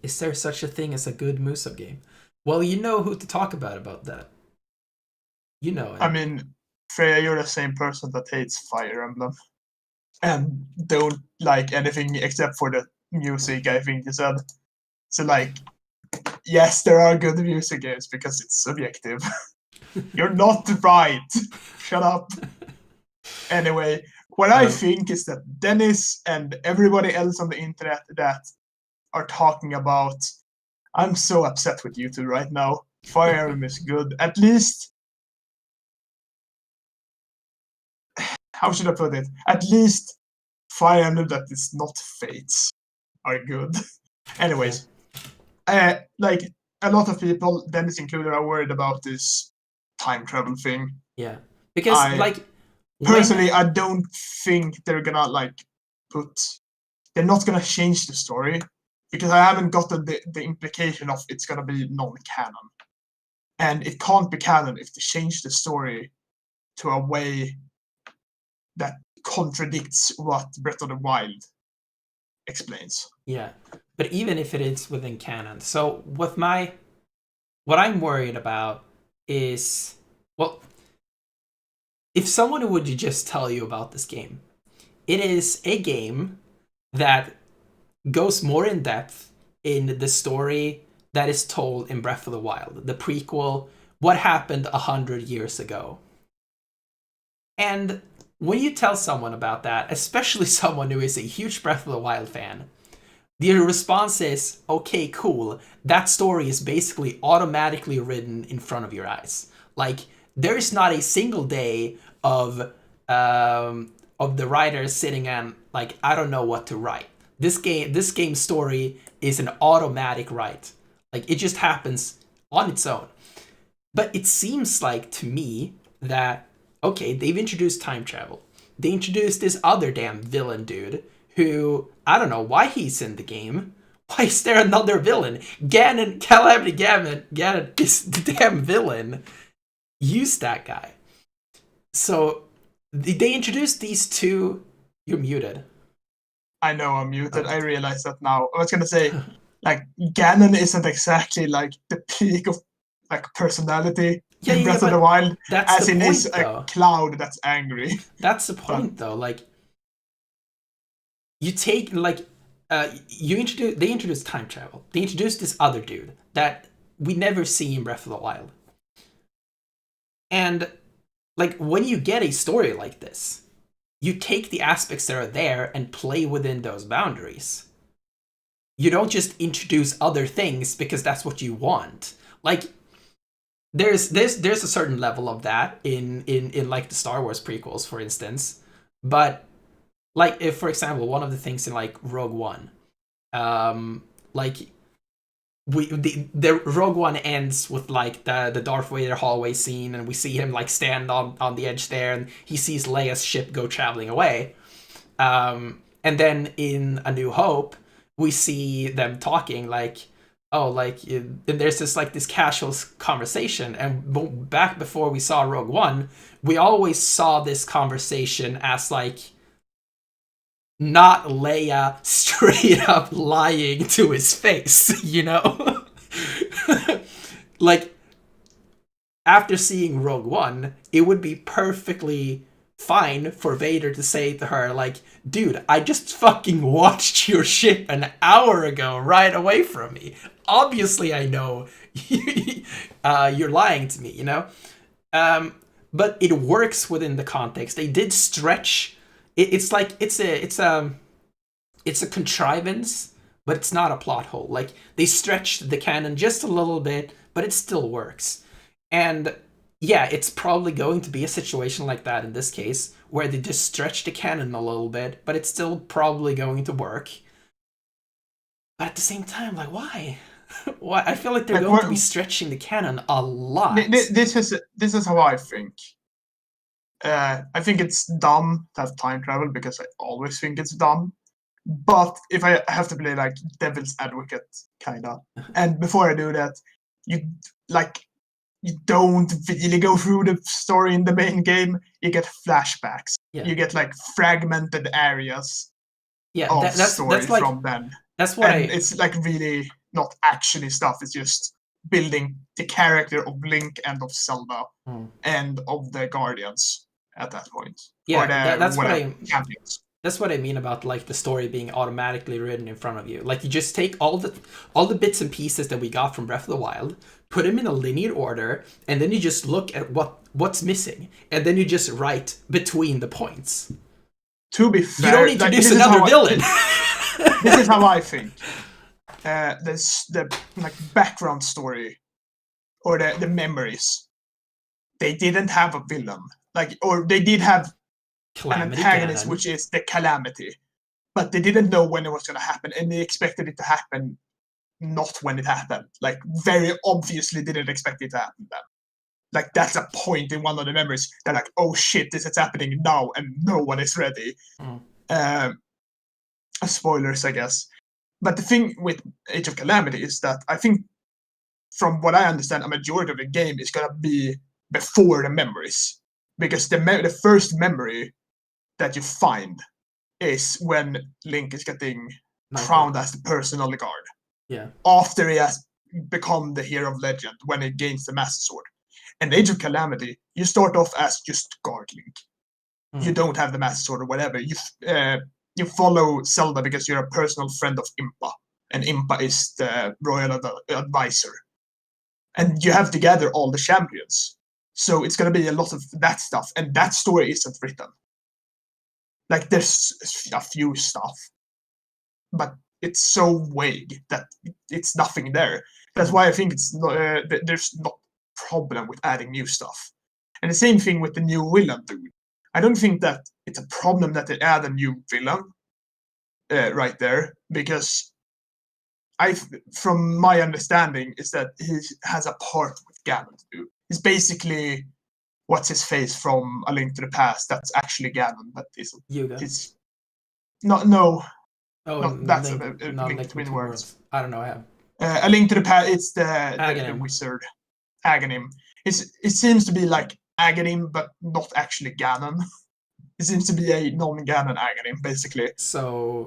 Is there such a thing as a good Muso game? Well, you know who to talk about that. You know it. I mean, Freya, you're the same person that hates Fire Emblem and don't like anything except for the music, I think you said. So, like, yes, there are good music games because it's subjective. You're not right. Shut up. Anyway, what I Um, think is that Dennis and everybody else on the internet that are talking about, I'm so upset with you two right now. Fire Emblem is good. At least, how should I put it? At least Fire Emblem that is not Fates are good. yeah, Anyways, like a lot of people, Dennis included, are worried about this time travel thing. yeah. Because I like when personally, I don't think they're gonna like put. They're not gonna change the story because I haven't gotten the implication of it's gonna be non-canon, and it can't be canon if they change the story to a way that contradicts what Breath of the Wild explains. yeah, but even if it is within canon, so what I'm worried about is, well, if someone would just tell you about this game, it is a game that goes more in depth in the story that is told in Breath of the Wild, the prequel, what happened 100 years ago. And when you tell someone about that, especially someone who is a huge Breath of the Wild fan, the response is, okay, cool. That story is basically automatically written in front of your eyes. Like, there is not a single day of the writer sitting and like, I don't know what to write. This game story is an automatic write. Like, it just happens on its own. But it seems like to me that, okay, they've introduced time travel. They introduced this other damn villain dude who, I don't know why he's in the game. Why is there another villain? Calamity Ganon is the damn villain. Use that guy. So they introduced these two. You're muted. I know I'm muted. Oh. I realize that now. I was gonna say, like, Ganon isn't exactly like the peak of like personality Yeah, in yeah, yeah, Breath of the but Wild, that's the as in is point a though. cloud that's angry. That's the But point though. Like, you take like they introduce time travel. They introduce this other dude that we never see in Breath of the Wild. And like when you get a story like this, you take the aspects that are there and play within those boundaries. You don't just introduce other things because that's what you want. Like there's a certain level of that in like the Star Wars prequels, for instance. But like if for example, one of the things in like Rogue One, like the Rogue One ends with like the Darth Vader hallway scene, and we see him like stand on the edge there, and he sees Leia's ship go traveling away. And then in A New Hope, we see them talking like, oh, like and there's this casual conversation, and back before we saw Rogue One, we always saw this conversation as like not Leia straight up lying to his face, you know? Like, after seeing Rogue One, it would be perfectly fine for Vader to say to her, like, dude, I just fucking watched your ship an hour ago right away from me. Obviously, I know you're lying to me, you know? Um, but it works within the context. They did stretch. It's like it's a contrivance, but it's not a plot hole. Like they stretched the canon just a little bit, but it still works. And yeah, it's probably going to be a situation like that in this case, where they just stretch the canon a little bit, but it's still probably going to work. But at the same time, like why? Why? I feel like they're like, going to be stretching the canon a lot. this is how I think. I think it's dumb to have time travel because I always think it's dumb. But if I have to play like devil's advocate, kinda, and before I do that, you like you don't really go through the story in the main game. You get flashbacks. Yeah, You get like fragmented areas yeah. of That's story like from then, that's what and I it's like really not actiony stuff. It's just building the character of Link and of Zelda hmm. and of the Guardians at that point, or Yeah, the that's what whatever I champions. That's what I mean about like the story being automatically written in front of you. Like you just take all the bits and pieces that we got from Breath of the Wild, put them in a linear order, and then you just look at what's missing, and then you just write between the points. To be You don't fair, like, introduce another villain. this is how I think. The like background story or the memories. They didn't have a villain, like, or they did have an Calamity antagonist, Ganon. which is the Calamity, but they didn't know when it was going to happen, and they expected it to happen not when it happened. Like, very obviously didn't expect it to happen then. Like, that's a point in one of the memories. They're like, oh shit, this is happening now, and no one is ready. Mm. Spoilers, I guess. But the thing with Age of Calamity is that I think, from what I understand, a majority of the game is going to be before the memories. Because the first memory that you find is when Link is getting crowned as the personal guard. Yeah. After he has become the hero of legend, when he gains the Master Sword. And Age of Calamity, you start off as just guard Link. You don't have the Master Sword or whatever. You follow Zelda because you're a personal friend of Impa. And Impa is the royal advisor. And you have to gather all the champions. So it's going to be a lot of that stuff. And that story isn't written. Like, there's a few stuff, but it's so vague that it's nothing there. That's why I think it's not, there's no problem with adding new stuff. And the same thing with the new villain dude. I don't think that it's a problem that they add a new villain right there, because from my understanding, is that he has a part with Ganon to do. He's basically what's his face from A Link to the Past. That's actually Ganon, but isn't. Yuga. It's not. No. Oh, No, that's Link, a not Link Link Between Worlds. I don't know. I have A Link to the Past. It's the wizard, Aghanim. It seems to be like Aghanim, but not actually Ganon. It seems to be a non-Ganon Aghanim, basically. So,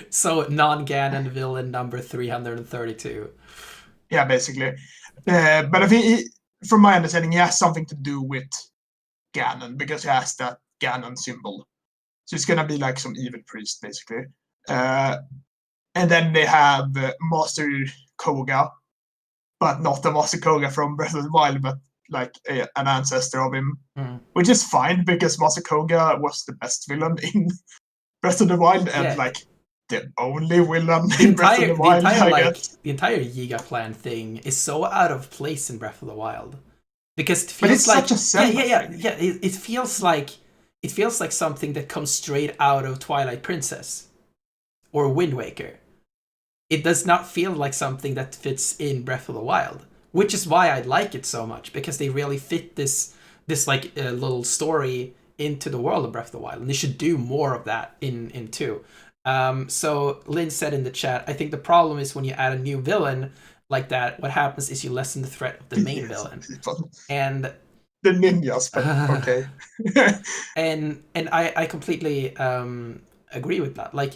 so non-Ganon villain number 332. Yeah, basically. But I think, from my understanding, he has something to do with Ganon, because he has that Ganon symbol. So it's gonna be like some evil priest, basically. And then they have Master Koga, but not the Master Koga from Breath of the Wild, but like an ancestor of him, which is fine, because Master Koga was the best villain in Breath of the Wild, and like the only villain in Breath of the Wild. The entire Yiga clan thing is so out of place in Breath of the Wild, because it feels like such a it feels like something that comes straight out of Twilight Princess or Wind Waker. It does not feel like something that fits in Breath of the Wild, which is why I like it so much, because they really fit this like little story into the world of Breath of the Wild, and they should do more of that in 2. So Lynn said in the chat, I think the problem is when you add a new villain like that, what happens is you lessen the threat of the main villain. And the ninjas, but okay. and I completely agree with that. Like,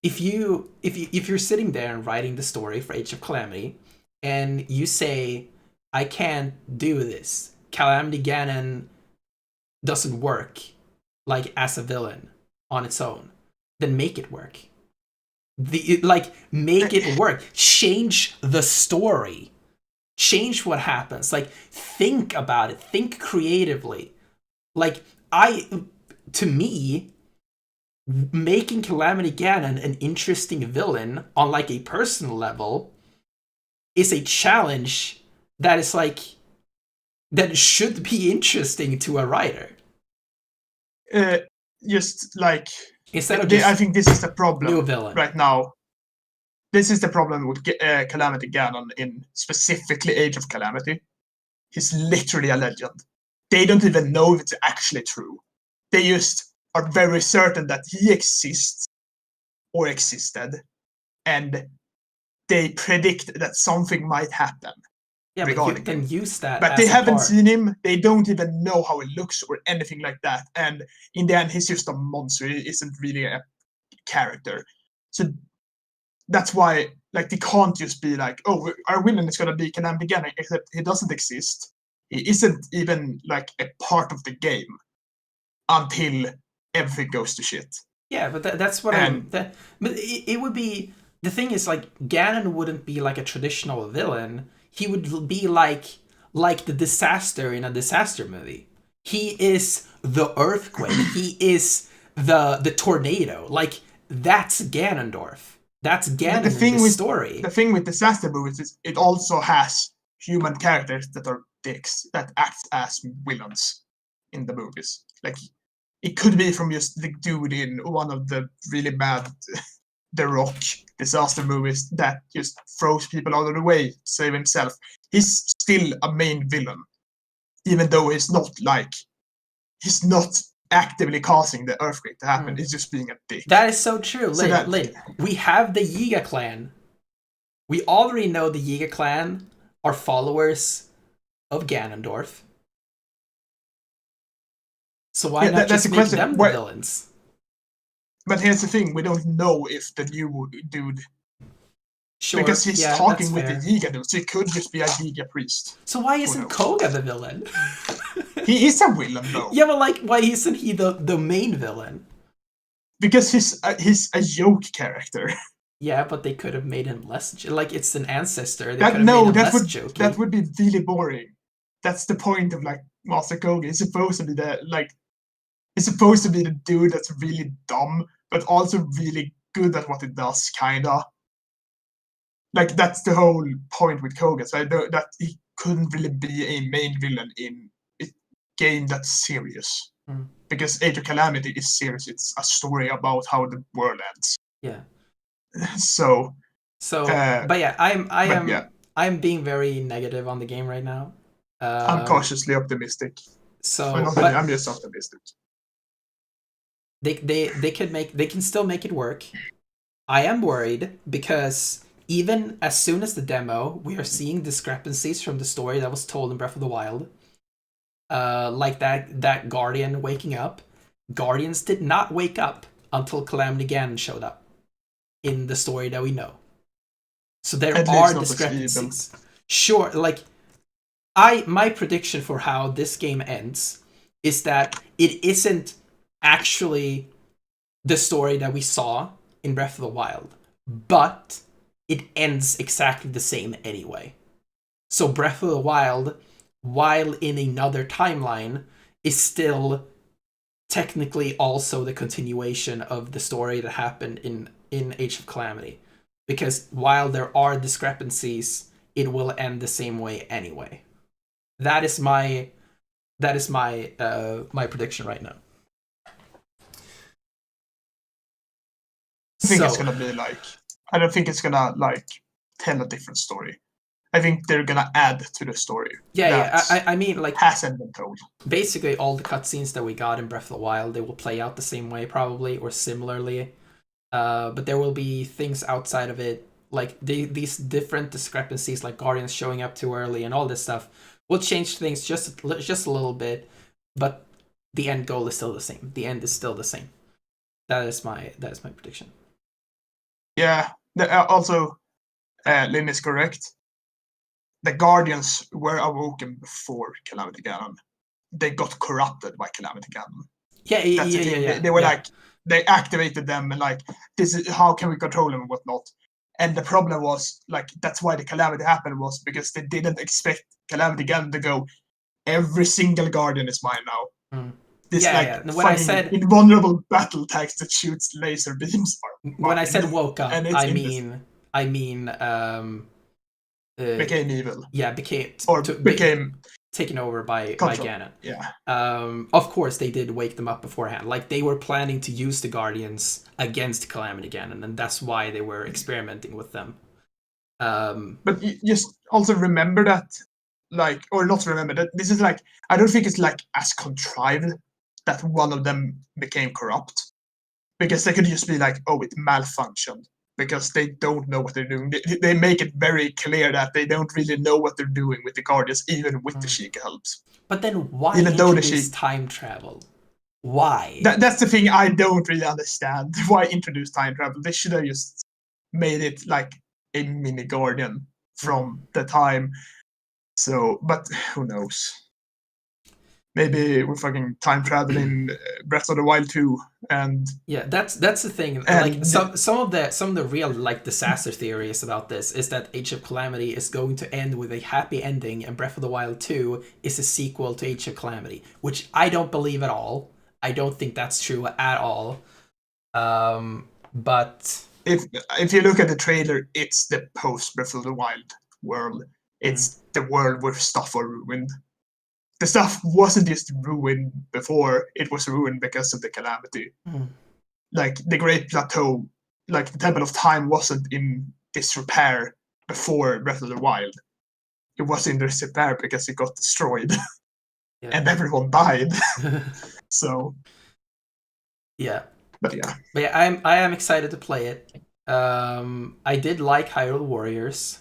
if you're sitting there and writing the story for Age of Calamity, and you say, I can't do this, Calamity Ganon doesn't work like as a villain on its own, then make it work. Make it work. Change the story. Change what happens. Like, think about it. Think creatively. Like, to me, making Calamity Ganon an interesting villain on like a personal level is a challenge that is like, that should be interesting to a writer. Just like, instead of I think this is the problem new villain right now. This is the problem with Calamity Ganon in specifically Age of Calamity. He's literally a legend. They don't even know if it's actually true. They just are very certain that he exists or existed, and they predict that something might happen. Yeah, regarding but you him. can use that. But they haven't seen him. They don't even know how he looks or anything like that. And in the end, he's just a monster. He isn't really a character. So that's why, like, they can't just be like, oh, our villain is gonna be Calamity Ganon, except he doesn't exist. He isn't even like a part of the game. until everything goes to shit. Yeah, but that's what And but it would be, the thing is, like, Ganon wouldn't be like a traditional villain. He would be like the disaster in a disaster movie. He is the earthquake. He is the tornado. Like, that's Ganondorf. That's the, the Ganon in thing this with story. the thing with disaster movies is it also has human characters that are dicks that act as villains in the movies. Like it could be from just the dude in one of the really bad The Rock disaster movies that just throws people out of the way to save himself. He's still a main villain, even though he's not actively causing the earthquake to happen. He's just being a dick. That is so true. So that Lin, we have the Yiga clan. We already know the Yiga clan are followers of Ganondorf. So why not that's just the make question. them the villains? But here's the thing: we don't know if the new dude, Sure, because he's yeah, talking that's with fair. the Yiga dude, so he could just be a Yiga priest. So why isn't Koga the villain? He is a villain, though. Yeah, but like, why isn't he the main villain? Because he's a joke character. Yeah, but they could have made him less like, it's an ancestor. They could have made him less jokey. That would be really boring. That's the point of like Master Koga. He's supposed to be the dude that's really dumb, but also really good at what he does, kinda. Like that's the whole point with Koga. So I know that he couldn't really be a main villain in a game that's serious. Because Age of Calamity is serious. It's a story about how the world ends. Yeah. So, but yeah, yeah. I'm being very negative on the game right now. I'm cautiously optimistic. I'm just optimistic. They can still make it work. I am worried because even as soon as the demo, we are seeing discrepancies from the story that was told in Breath of the Wild. Like that Guardian waking up. Guardians did not wake up until Calamity Ganon showed up in the story that we know. So there are discrepancies. Sure, like my prediction for how this game ends is that it isn't actually the story that we saw in Breath of the Wild, but it ends exactly the same anyway. So Breath of the Wild, while in another timeline, is still technically also the continuation of the story that happened in Age of Calamity. Because while there are discrepancies, it will end the same way anyway. That is my my prediction right now. I think it's gonna be like, I don't think it's gonna like tell a different story. I think they're gonna add to the story. Yeah. I mean, like, hasn't been told. Basically, all the cutscenes that we got in Breath of the Wild, they will play out the same way probably, or similarly. But there will be things outside of it, like these different discrepancies, like Guardians showing up too early and all this stuff, will change things just a little bit. But the end goal is still the same. The end is still the same. That is my prediction. Yeah. Also, Lynn is correct. The Guardians were awoken before Calamity Ganon. They got corrupted by Calamity Ganon. Yeah. They were like, they activated them and like, this is how can we control them and whatnot. And the problem was like, that's why the Calamity happened, was because they didn't expect Calamity Ganon to go, every single Guardian is mine now. This When I said invulnerable battle text that shoots laser beams. When I said woke up, I mean became evil. Yeah, became taken over by Ganon. Yeah. Of course, they did wake them up beforehand. Like, they were planning to use the Guardians against Calamity Ganon, and that's why they were experimenting with them. But you just also remember that, like, or not remember that this is like, I don't think it's like as contrived that one of them became corrupt, because they could just be like, oh, it malfunctioned. Because they don't know what they're doing. They make it very clear that they don't really know what they're doing with the Guardians, even with the Sheikah helps. But then why introduce time travel? Why? That's the thing I don't really understand. Why introduce time travel? They should have just made it like a mini Guardian from the time. So, but who knows? maybe we're fucking time traveling Breath of the Wild 2 and Yeah, that's the thing. Like and some of the real like disaster theories about this is that Age of Calamity is going to end with a happy ending, and Breath of the Wild 2 is a sequel to Age of Calamity, which I don't believe at all. I don't think that's true at all. But if you look at the trailer, it's the post Breath of the Wild world. mm, It's the world where stuff were ruined. The stuff wasn't just ruined before; it was ruined because of the calamity. mm, Like the Great Plateau, like the Temple of Time, wasn't in disrepair before Breath of the Wild. It was in disrepair because it got destroyed yeah, and everyone died. So, yeah. but yeah, But yeah, I am excited to play it. I did like Hyrule Warriors.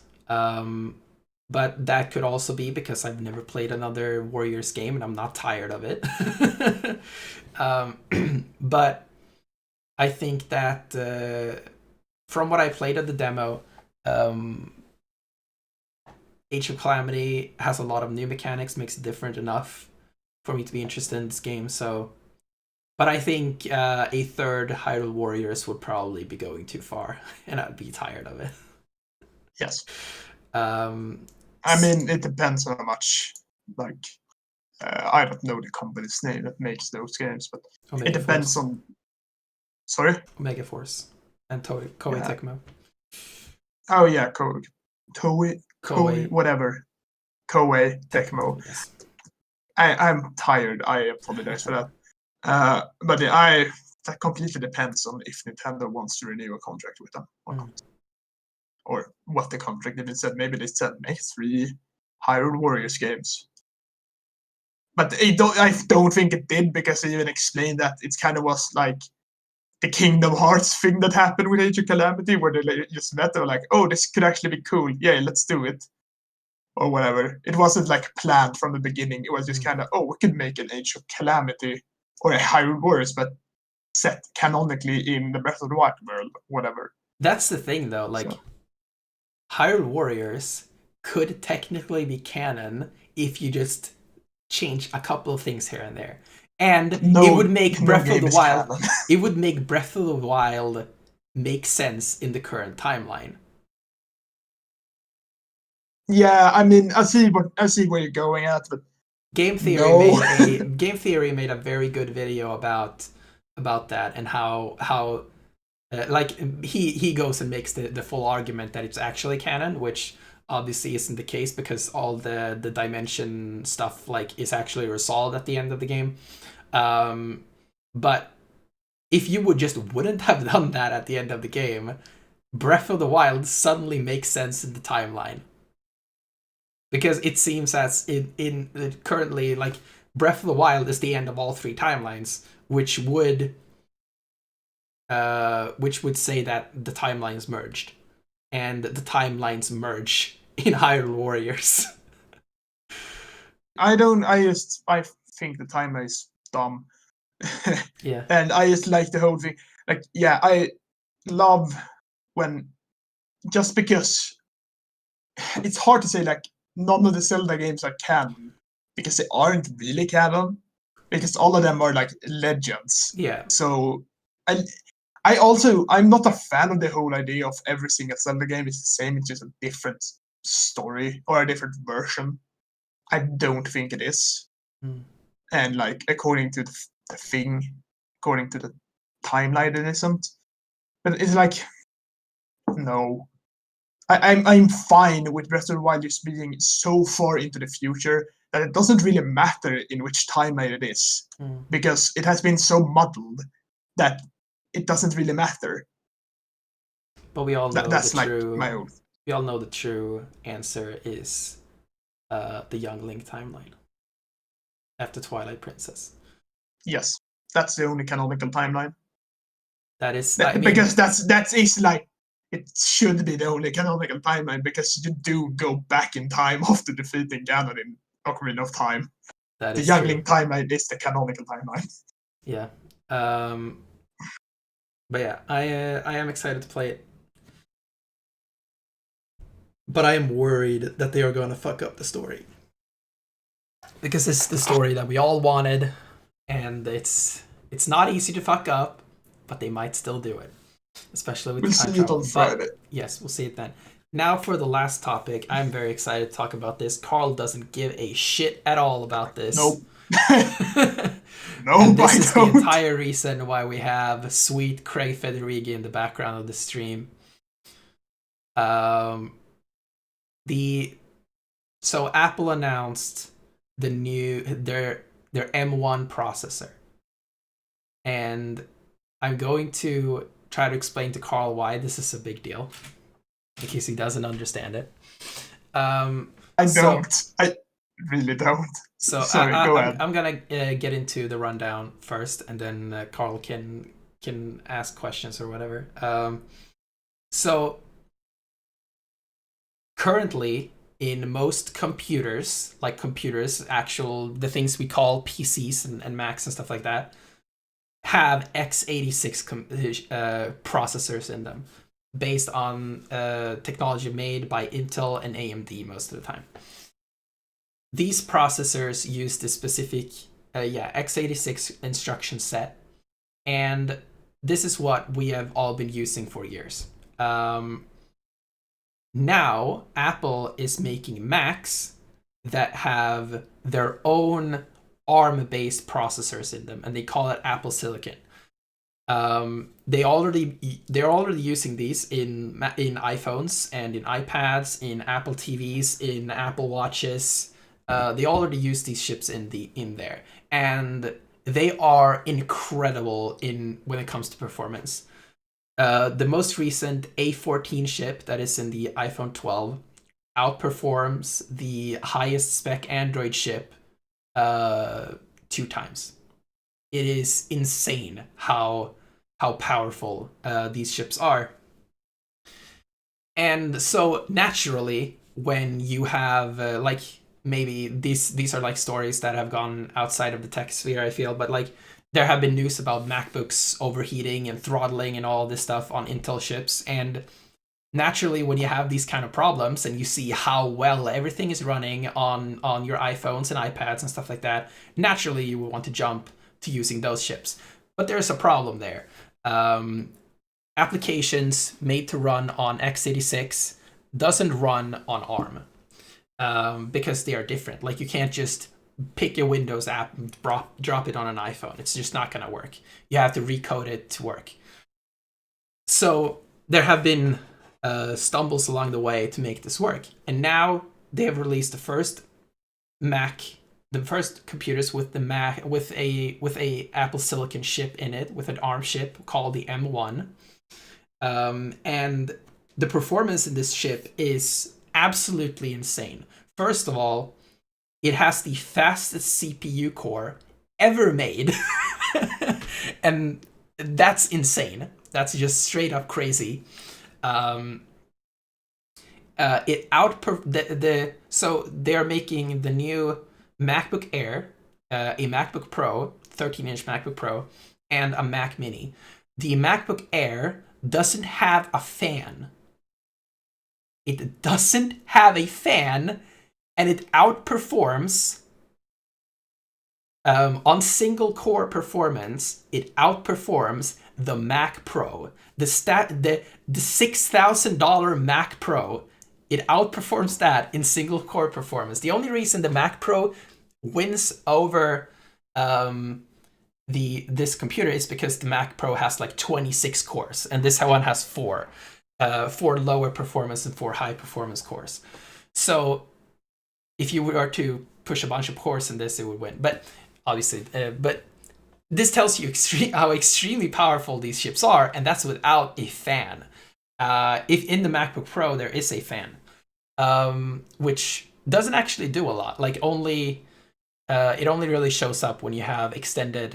But that could also be because I've never played another Warriors game and I'm not tired of it. But I think that from what I played of the demo, um, Age of Calamity has a lot of new mechanics, makes it different enough for me to be interested in this game. So, but I think a third Hyrule Warriors would probably be going too far, and I'd be tired of it. yes. Um, I mean, it depends on how much. Like, I don't know the company's name that makes those games, but it Omega depends Force, on. Sorry. Omega Force, and Koei Yeah. Tecmo. Oh yeah, Koei, Koei whatever. Koei, Tecmo, Tecmo. yes. I'm tired. I apologize for that. But that completely depends on if Nintendo wants to renew a contract with them or not, or what the contract even said. Maybe they said make 3 Hyrule Warriors games, but I don't think it did because they even explained that it kind of was like the Kingdom Hearts thing that happened with Age of Calamity, where they just met. They were like, "Oh, this could actually be cool. Yeah, let's do it." Or whatever. It wasn't like planned from the beginning. It was just kind of, oh, we could make an Age of Calamity or a Hyrule Warriors, but set canonically in the Breath of the Wild world, whatever. That's the thing, though. So Like, Hyrule Warriors could technically be canon if you just change a couple of things here and there, and it no, would make no Breath of game the is Wild. canon. It would make Breath of the Wild make sense in the current timeline. Yeah, I mean, I see where you're going at, but no. Game Theory made a very good video about that and how like he goes and makes the full argument that it's actually canon, which obviously isn't the case because all the dimension stuff like is actually resolved at the end of the game. But if you would just wouldn't have done that at the end of the game, Breath of the Wild suddenly makes sense in the timeline because it seems as in currently like Breath of the Wild is the end of all 3 timelines, which would say that the timelines merged, and the timelines merge in Hyrule Warriors. I don't. I think the timeline is dumb, Yeah. and I just like the whole thing. Like, yeah, I love when just because it's hard to say like none of the Zelda games are canon because they aren't really canon because all of them are like legends. Yeah. So I I'm not a fan of the whole idea of every single Zelda game is the same. It's just a different story or a different version. I don't think it is. Mm. And like according to the thing, according to the timeline, it isn't. But it's like no. I'm fine with Breath of the Wild just being so far into the future that it doesn't really matter in which timeline it is Mm. because it has been so muddled that it doesn't really matter. But we all know the That's like true. my own. We all know the true answer is the Young Link timeline after Twilight Princess. Yes, that's the only canonical timeline. That is, I mean, Because that's is like it should be the only canonical timeline because you do go back in time after defeating Ganon in Ocarina of Time. that The is true. Youngling timeline is the canonical timeline. Yeah. Um, but yeah, I am excited to play it. But I am worried that they are going to fuck up the story. because this is the story that we all wanted, and it's not easy to fuck up, but they might still do it, especially with We'll the time see it travel. on But Friday. yes, we'll see it then. Now for the last topic, I'm very excited to talk about this. Carl doesn't give a shit at all about this. Nope. And Nope, this I is the don't. entire reason why we have sweet Craig Federighi in the background of the stream. Um, the so Apple announced their M1 processor, and I'm going to try to explain to Carl why this is a big deal, in case he doesn't understand it. Um, I so don't. I really don't. so Sorry, go ahead. I'm gonna get into the rundown first, and then Carl can ask questions or whatever. So currently in most computers, like computers, actual the things we call PCs and Macs and stuff like that, have x86 processors in them, based on technology made by Intel and AMD most of the time. These processors use the specific x86 instruction set, and this is what we have all been using for years. Now Apple is making Macs that have their own ARM-based processors in them, and they call it Apple Silicon. They're already using these in iPhones and in iPads, in Apple TVs, in Apple Watches. They already use these chips in there, and they are incredible in when it comes to performance. The most recent A14 chip that is in the iPhone 12 outperforms the highest spec Android chip 2 times. It is insane how powerful these chips are. And so naturally, when you have like maybe these are like stories that have gone outside of the tech sphere, I feel, but like there have been news about MacBooks overheating and throttling and all this stuff on Intel chips. And naturally, when you have these kind of problems and you see how well everything is running on your iPhones and iPads and stuff like that, naturally you will want to jump to using those chips. But there's a problem there. Um, Applications made to run on x86 doesn't run on ARM, because they are different. Like you can't just pick a Windows app and drop it on an iPhone. It's just not gonna work. You have to recode it to work. So there have been stumbles along the way to make this work, and now they have released Mac, the first computers with the Mac with a Apple Silicon chip in it, with an ARM chip called the M1. And the performance in this chip is absolutely insane. First of all, it has the fastest CPU core ever made, and that's insane. That's just straight up crazy. Um, it outper so they're making the new MacBook Air, a MacBook Pro, 13-inch MacBook Pro, and a Mac Mini. The MacBook Air doesn't have a fan. It doesn't have a fan, and it outperforms on single core performance. It outperforms the Mac Pro, the $6,000 Mac Pro. It outperforms that in single core performance. The only reason the Mac Pro wins over this computer is because the Mac Pro has like 26 cores, and this one has four lower performance and four high performance cores. So if you were to push a bunch of cores in this, it would win. But obviously, but this tells you how extremely powerful these chips are, and that's without a fan. If in the MacBook Pro there is a fan, which doesn't actually do a lot. Like it only really shows up when you have extended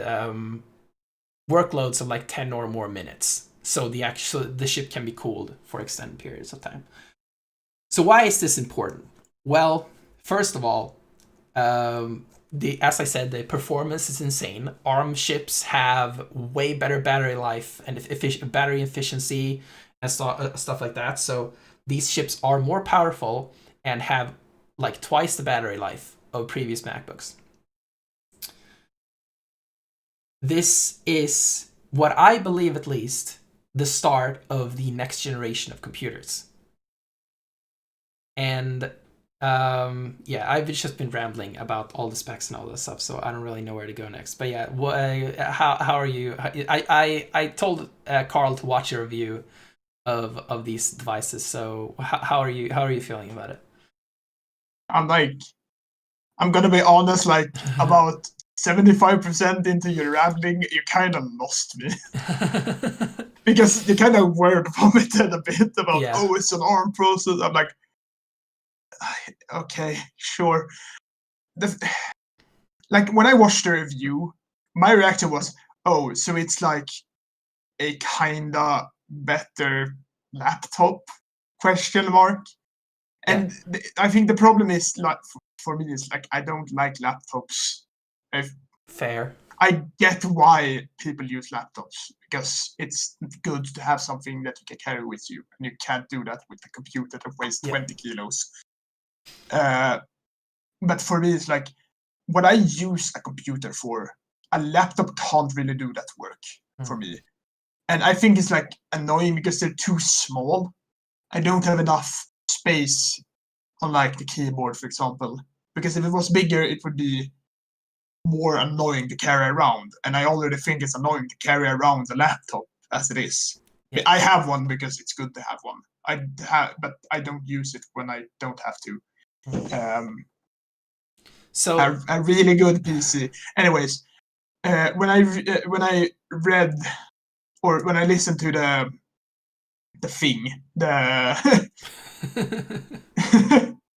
workloads of like 10 or more minutes. So the chip can be cooled for extended periods of time. So why is this important? Well, first of all, as I said, the performance is insane. ARM chips have way better battery life and battery efficiency and stuff like that. So these chips are more powerful and have like twice the battery life of previous MacBooks. This is what I believe, at least, the start of the next generation of computers. And yeah, I've just been rambling about all the specs and all this stuff, so I don't really know where to go next. But yeah, how are you? I told Carl to watch a review of these devices. So how are you feeling about it? I'm gonna be honest, like about 75% into your rambling, you kind of lost me. Because you kind of word vomited a bit about, Yeah. oh, it's an ARM process. I'm like, okay, sure. Like when I watched the review, my reaction was, oh, so it's like a kinda better laptop? Question mark. Yeah. And I think the problem is like for me is like I don't like laptops. If Fair. I get why people use laptops because it's good to have something that you can carry with you, and you can't do that with a computer that weighs Yeah. 20 kilos. But for me, it's like what I use a computer for, a laptop can't really do that work for me. And I think it's like annoying because they're too small. I don't have enough space on like the keyboard, for example. Because if it was bigger, it would be more annoying to carry around. And I already think it's annoying to carry around the laptop as it is. Yeah. I have one because it's good to have one. But I don't use it when I don't have to. So A really good PC. Anyways, when I read or when I listened to the thing, the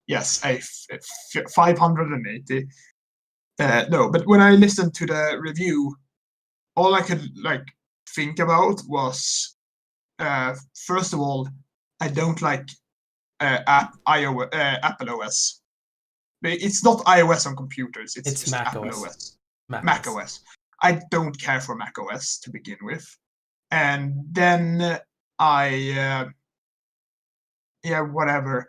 yes, a 580. No, but when I listened to the review, all I could like think about was first of all, I don't like Apple OS. It's not iOS on computers. It's just Mac Apple OS. OS. Mac Mac OS. OS. I don't care for Mac OS to begin with, and then I yeah, whatever.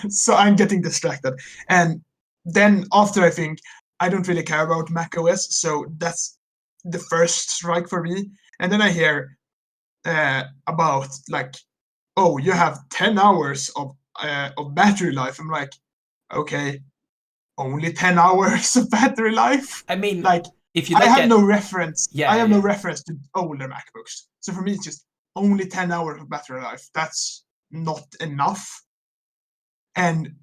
So I'm getting distracted, and then after I think I don't really care about Mac OS, so that's the first strike for me. And then I hear about like, oh, you have 10 hours of battery life. I'm like, okay, only 10 hours of battery life. I mean, Like, if you I look have at no reference. I yeah, have no yeah. reference to older MacBooks. So for me, it's just only 10 hours of battery life. That's not enough. And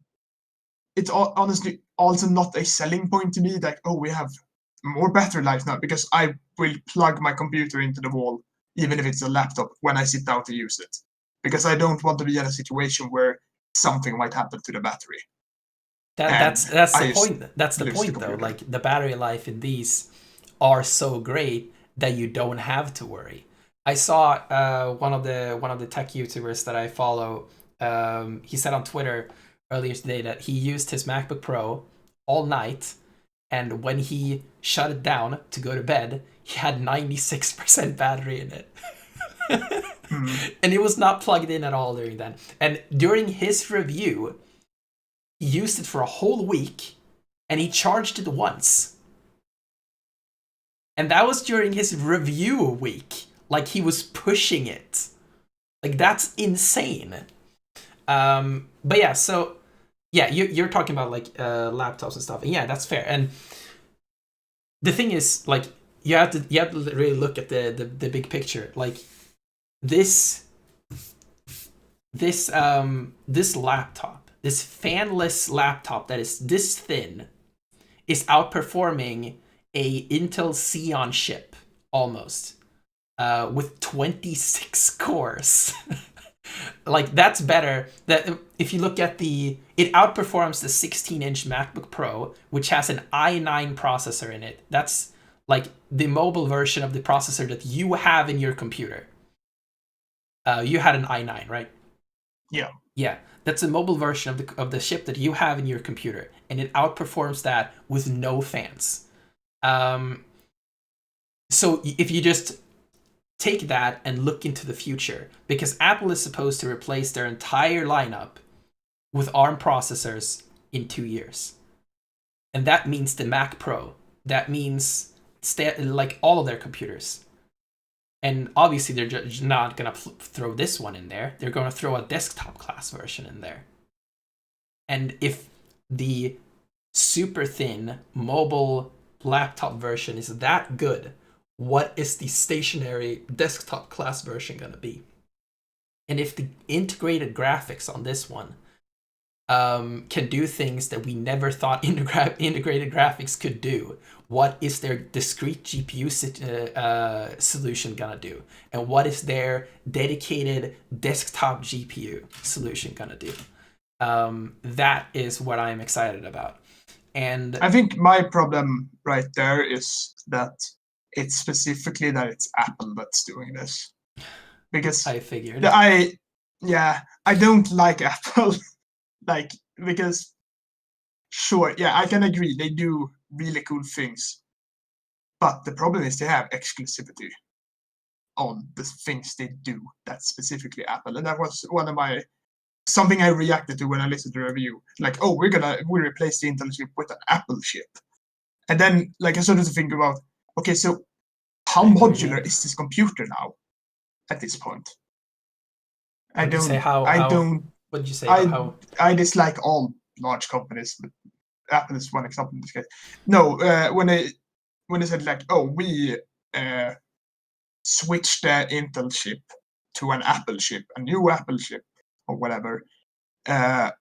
it's honestly also not a selling point to me that, oh, we have more battery life now because I will plug my computer into the wall, even if it's a laptop, when I sit down to use it. Because I don't want to be in a situation where something might happen to the battery. And That's the I just point. That's the lose the point, though. computer. Like the battery life in these are so great that you don't have to worry. I saw one of the tech YouTubers that I follow. He said on Twitter earlier today that he used his MacBook Pro all night, and when he shut it down to go to bed, he had 96% battery in it. And it was not plugged in at all during then. And during his review, he used it for a whole week, and he charged it once. And that was during his review week. Like, he was pushing it. Like, that's insane. But yeah, so yeah, you're talking about like laptops and stuff, and yeah, that's fair. And the thing is, like, you have to really look at the big picture. Like this this laptop, this fanless laptop that is this thin, is outperforming a Intel Xeon chip almost, with 26 cores. Like, that's better. That if you look at it outperforms the 16-inch MacBook Pro, which has an i9 processor in it. That's like the mobile version of the processor that you have in your computer. You had an i9, right? Yeah. Yeah, that's a mobile version of the chip that you have in your computer, and it outperforms that with no fans. So if you just take that and look into the future, because Apple is supposed to replace their entire lineup with ARM processors in 2 years. and that means the Mac Pro. That means like all of their computers. And obviously, they're just not gonna throw this one in there. They're gonna throw a desktop class version in there. And if the super thin mobile laptop version is that good, what is the stationary desktop class version gonna be? And if the integrated graphics on this one can do things that we never thought integrated graphics could do, what is their discrete GPU solution gonna do? And what is their dedicated desktop GPU solution gonna do? That is what I'm excited about. And I think my problem right there is that it's specifically that it's Apple that's doing this. Because I figured. I yeah, I don't like Apple. Like, because sure, yeah, I can agree they do really cool things. But the problem is they have exclusivity on the things they do. That's specifically Apple. And that was one of my something I reacted to when I listened to the review. Like, oh, we replace the Intel chip with an Apple chip. And then like I started to think about, okay, so how modular is this computer now at this point? I Would you say don't I how don't what did you say about I how I dislike all large companies, but Apple is one example in this case. No, when they said like, oh, we switched the Intel chip to an Apple chip, a new Apple chip or whatever, uh,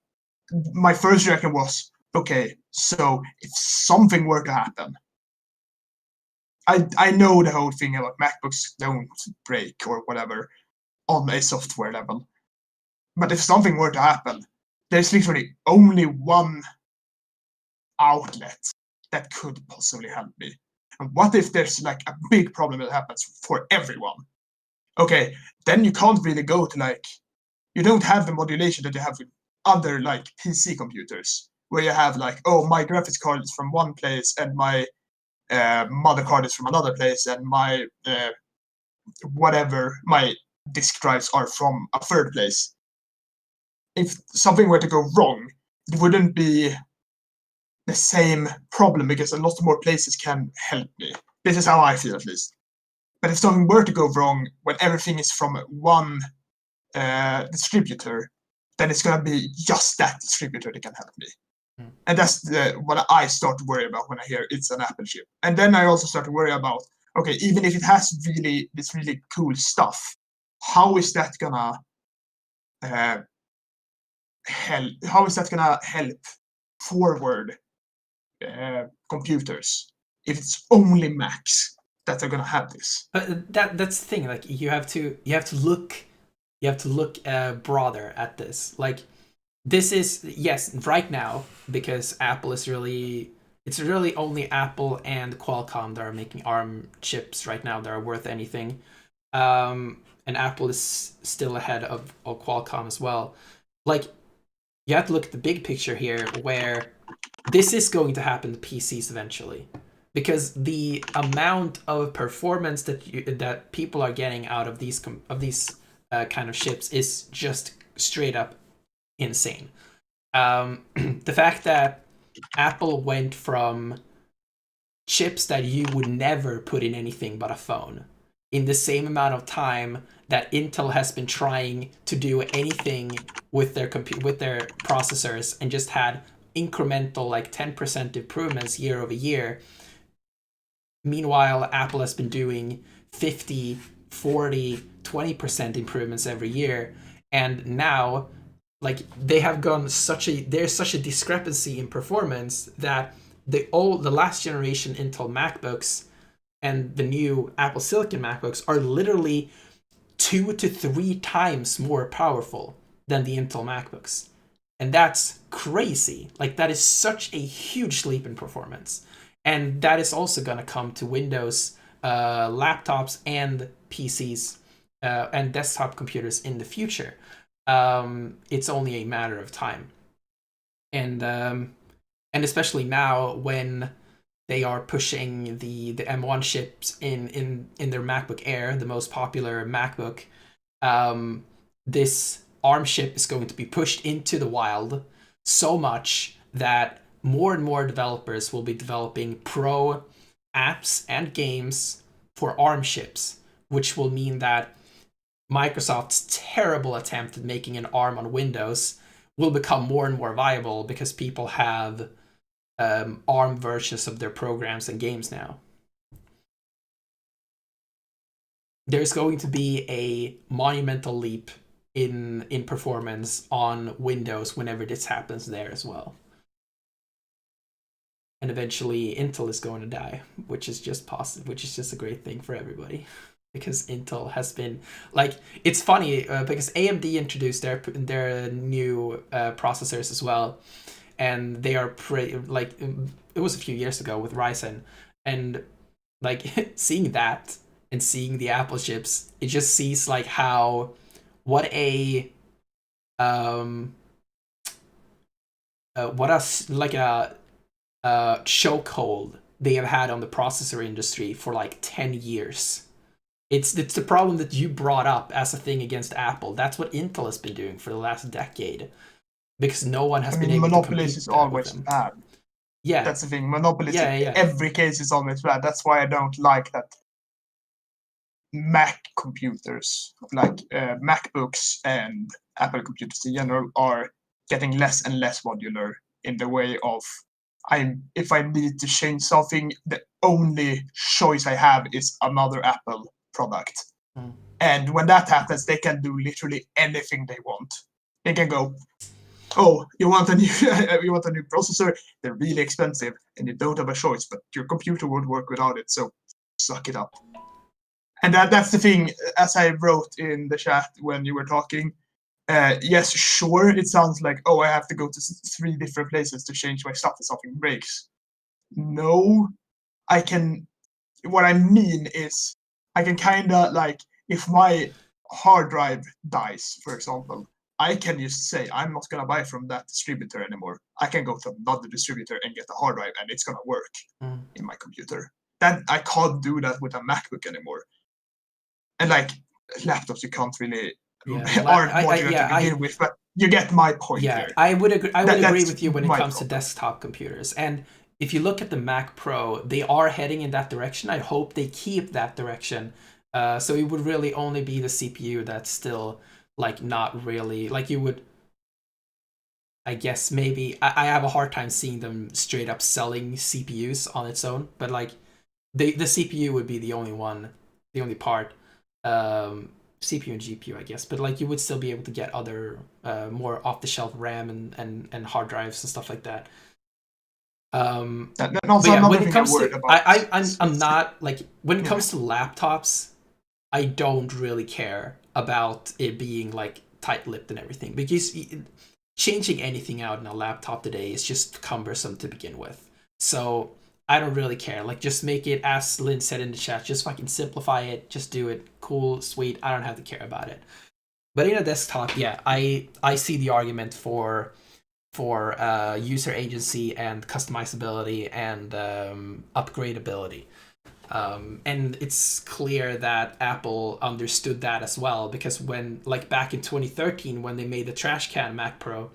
my first reaction was, okay, so if something were to happen, I know the whole thing about MacBooks don't break or whatever on a software level, but if something were to happen, there's literally only one outlet that could possibly help me. And what if there's like a big problem that happens for everyone? Okay, then you can't really go to like, you don't have the modulation that you have with other like PC computers, where you have like, oh, my graphics card is from one place and my mother card is from another place and my whatever, my disk drives are from a third place. If something were to go wrong, it wouldn't be the same problem because a lot more places can help me. This is how I feel, at least. But if something were to go wrong when everything is from one distributor, then it's gonna be just that distributor that can help me. And that's what I start to worry about when I hear it's an Apple chip. And then I also start to worry about, okay, even if it has this really cool stuff, how is that gonna help? How is that gonna help forward computers if it's only Macs that are gonna have this? But that's the thing. Like you have to look broader at this. Like this is, yes, right now, because Apple is really, it's really only Apple and Qualcomm that are making ARM chips right now that are worth anything. And Apple is still ahead of Qualcomm as well. Like you have to look at the big picture here, where this is going to happen to PCs eventually, because the amount of performance that people are getting out of these kind of chips is just straight up insane. The fact that Apple went from chips that you would never put in anything but a phone in the same amount of time that Intel has been trying to do anything with their processors and just had incremental like 10% improvements year over year. Meanwhile, Apple has been doing 50, 40, 20% improvements every year. And now, like, there's such a discrepancy in performance that the last generation Intel MacBooks and the new Apple Silicon MacBooks are literally 2 to 3 times more powerful than the Intel MacBooks. And that's crazy. Like, that is such a huge leap in performance. And that is also going to come to Windows laptops and PCs and desktop computers in the future. It's only a matter of time. And especially now when they are pushing the M1 chips in their MacBook Air, the most popular MacBook. This ARM chip is going to be pushed into the wild so much that more and more developers will be developing pro apps and games for ARM chips, which will mean that Microsoft's terrible attempt at making an ARM on Windows will become more and more viable because people have ARM versions of their programs and games now. There's going to be a monumental leap in performance on Windows whenever this happens there as well. And eventually Intel is going to die, which is just positive, which is just a great thing for everybody. Because Intel has been like, it's funny because AMD introduced their new processors as well, and they are pretty like, it was a few years ago with Ryzen, and like seeing that and seeing the Apple chips, it just sees like how what a what a like a chokehold they have had on the processor industry for like 10 years. It's the problem that you brought up as a thing against Apple. That's what Intel has been doing for the last decade, because no one has been able to monopolies compete is with always them. bad. Yeah, That's the thing. Monopolies, yeah. every case is always bad. That's why I don't like that Mac computers, like MacBooks and Apple computers in general, are getting less and less modular in the way of if I need to change something, the only choice I have is another Apple product. Mm. And when that happens, they can do literally anything they want. They can go, oh, you want a new processor? They're really expensive, and you don't have a choice. But your computer won't work without it, so suck it up. And that's the thing. As I wrote in the chat when you were talking, yes, sure, it sounds like, oh, I have to go to 3 different places to change my stuff if something breaks. No, I can. What I mean is, I can kind of like, if my hard drive dies, for example, I can just say, I'm not going to buy from that distributor anymore. I can go to another distributor and get a hard drive, and it's going to work in my computer. That I can't do that with a MacBook anymore. And like laptops, you can't really aren't modular to begin with, but you get my point there. I would agree. I would agree That's with you when it my comes to problem. desktop computers. And if you look at the Mac Pro, they are heading in that direction. I hope they keep that direction. So it would really only be the CPU that's still like not really like you would. I guess maybe I have a hard time seeing them straight up selling CPUs on its own, but like the CPU would be the only one, the only part. CPU and GPU, I guess, but like you would still be able to get other more off the shelf RAM and hard drives and stuff like that. That's also But yeah, another when it thing I'm comes worried to about. I'm not like when it comes to laptops, I don't really care about it being like tight-lipped and everything, because changing anything out in a laptop today is just cumbersome to begin with. So I don't really care. Like, just make it, as Lynn said in the chat, just fucking simplify it. Just do it. Cool, sweet. I don't have to care about it. But in a desktop, yeah, I see the argument for user agency and customizability and upgradability. And it's clear that Apple understood that as well, because when, like, back in 2013, when they made the trash can Mac Pro,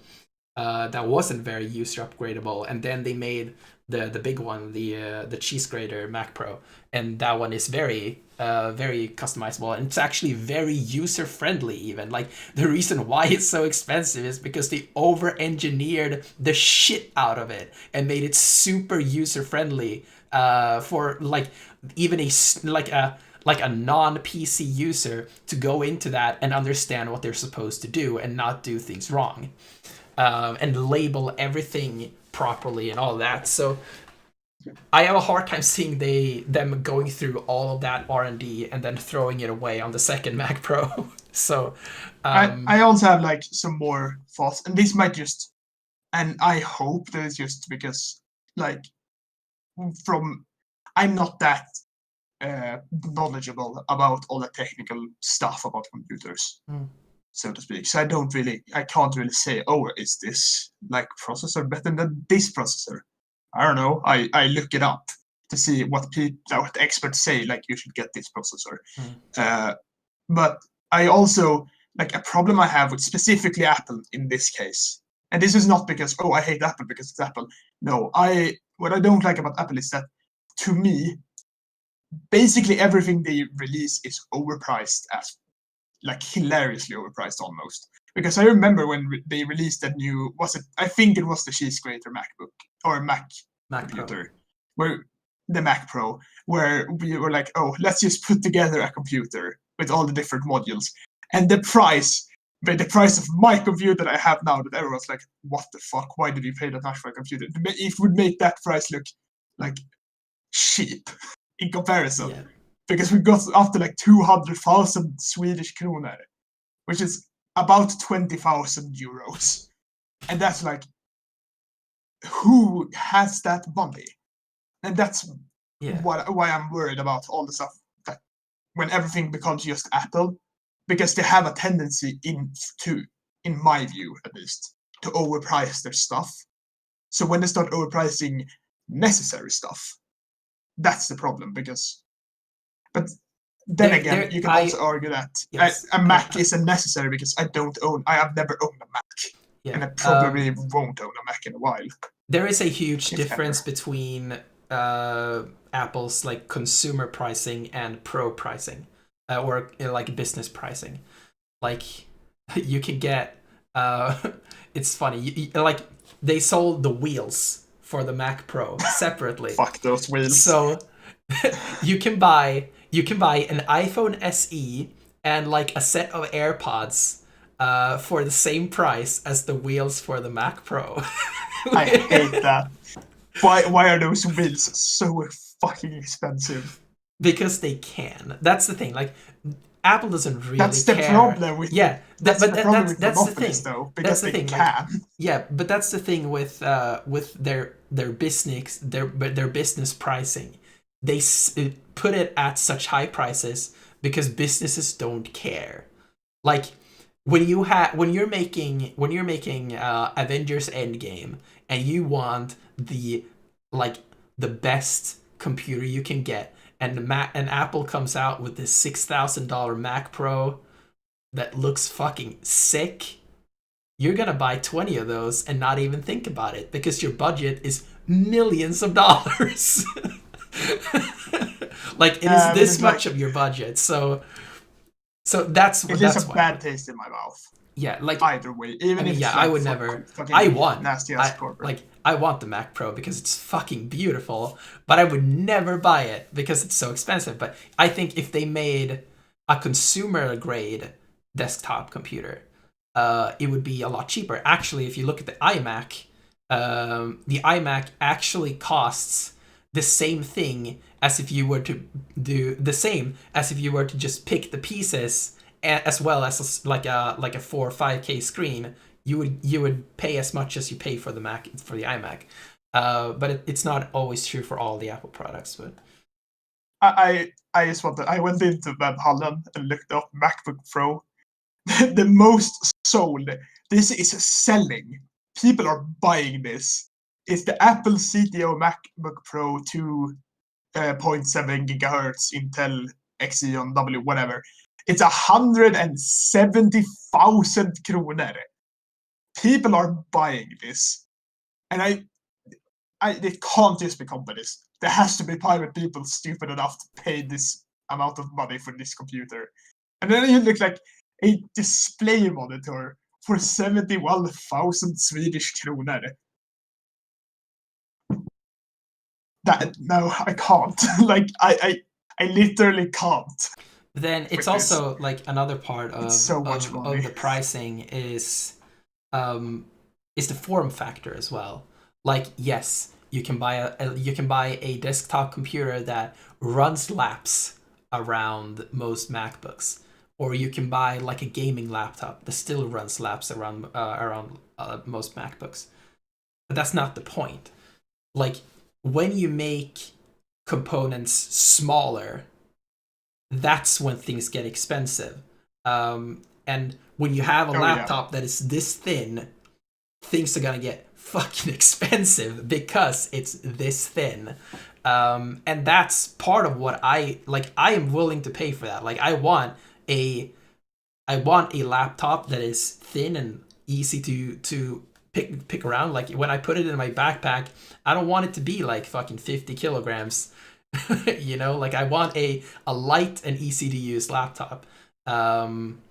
that wasn't very user upgradable, and then they made the big one, the cheese grater Mac Pro, and that one is very very customizable, and it's actually very user friendly. Even like the reason why it's so expensive is because they over engineered the shit out of it and made it super user friendly for like even a non PC user to go into that and understand what they're supposed to do and not do things wrong. And label everything properly and all that. So I have a hard time seeing them going through all of that R&D and then throwing it away on the second Mac Pro. So I also have like some more thoughts, and this might just, and I hope that it's just because like I'm not that knowledgeable about all the technical stuff about computers. So to speak. So I can't really say, oh, is this like processor better than this processor? I don't know. I look it up to see what experts say, like you should get this processor. But I also, like, a problem I have with specifically Apple in this case And this is not because, oh, I hate Apple because it's Apple. No, what I don't like about Apple is that, to me, basically everything they release is overpriced, as like hilariously overpriced almost. Because I remember when they released that new, I think it was the cheese grater MacBook or Mac computer, where the Mac Pro, where we were like, oh, let's just put together a computer with all the different modules, and the price of my computer that I have now, that everyone's like, what the fuck? Why did you pay that much for a computer? It would make that price look like cheap in comparison. Yeah. Because we got up to like 200,000 Swedish kroner, which is about 20,000 euros. And that's like, who has that money? And that's why I'm worried about all the stuff that when everything becomes just Apple, because they have a tendency in my view at least, to overprice their stuff. So when they start overpricing necessary stuff, that's the problem. But then again, you can also argue that a Mac isn't necessary because I have never owned a Mac, and I probably won't own a Mac in a while. There is a huge difference between Apple's like consumer pricing and pro pricing, or like business pricing. Like you can get, it's funny, like they sold the wheels for the Mac Pro separately. Fuck those wheels. So you can buy an iPhone SE and like a set of AirPods for the same price as the wheels for the Mac Pro. I hate that. Why are those wheels so fucking expensive? Because they can. That's the thing. Like Apple doesn't really care. That's the problem with that's the thing though, because they can. Like, yeah, but that's the thing with their business pricing. They put it at such high prices because businesses don't care. Like when you're making Avengers Endgame and you want the best computer you can get, and Apple comes out with this $6,000 Mac Pro that looks fucking sick, you're gonna buy 20 of those and not even think about it because your budget is millions of dollars. Like it is this much of your budget, so that's it that's is a bad taste in my mouth. Yeah, like either way, even if I would never. I want the Mac Pro because it's fucking beautiful, but I would never buy it because it's so expensive. But I think if they made a consumer grade desktop computer, it would be a lot cheaper. Actually, if you look at the iMac actually costs the same thing as if you were to just pick the pieces, as well as like a 4 or 5K screen. You would pay as much as you pay for the iMac, but it's not always true for all the Apple products. But I went into Webhallen and looked up MacBook Pro. The most sold. This is selling. People are buying this. It's the Apple CTO MacBook Pro 2.7 gigahertz Intel Xeon W whatever. It's 170,000 kroner. People are buying this, and they can't just be companies. There has to be private people stupid enough to pay this amount of money for this computer. And then you look like a display monitor for 71,000 Swedish kroner. No, I can't. Like I literally can't. Then it's also this. Like another part of the pricing is the form factor as well. Like yes, you can buy a desktop computer that runs laps around most MacBooks, or you can buy like a gaming laptop that still runs laps around most MacBooks. But that's not the point. Like when you make components smaller, that's when things get expensive. And when you have a laptop that is this thin, things are gonna get fucking expensive because it's this thin. And that's part of what I am willing to pay for that. Like I want a laptop that is thin and easy to pick around. Like when I put it in my backpack, I don't want it to be like fucking 50 kilograms. You know, like I want a light and easy to use laptop. Um,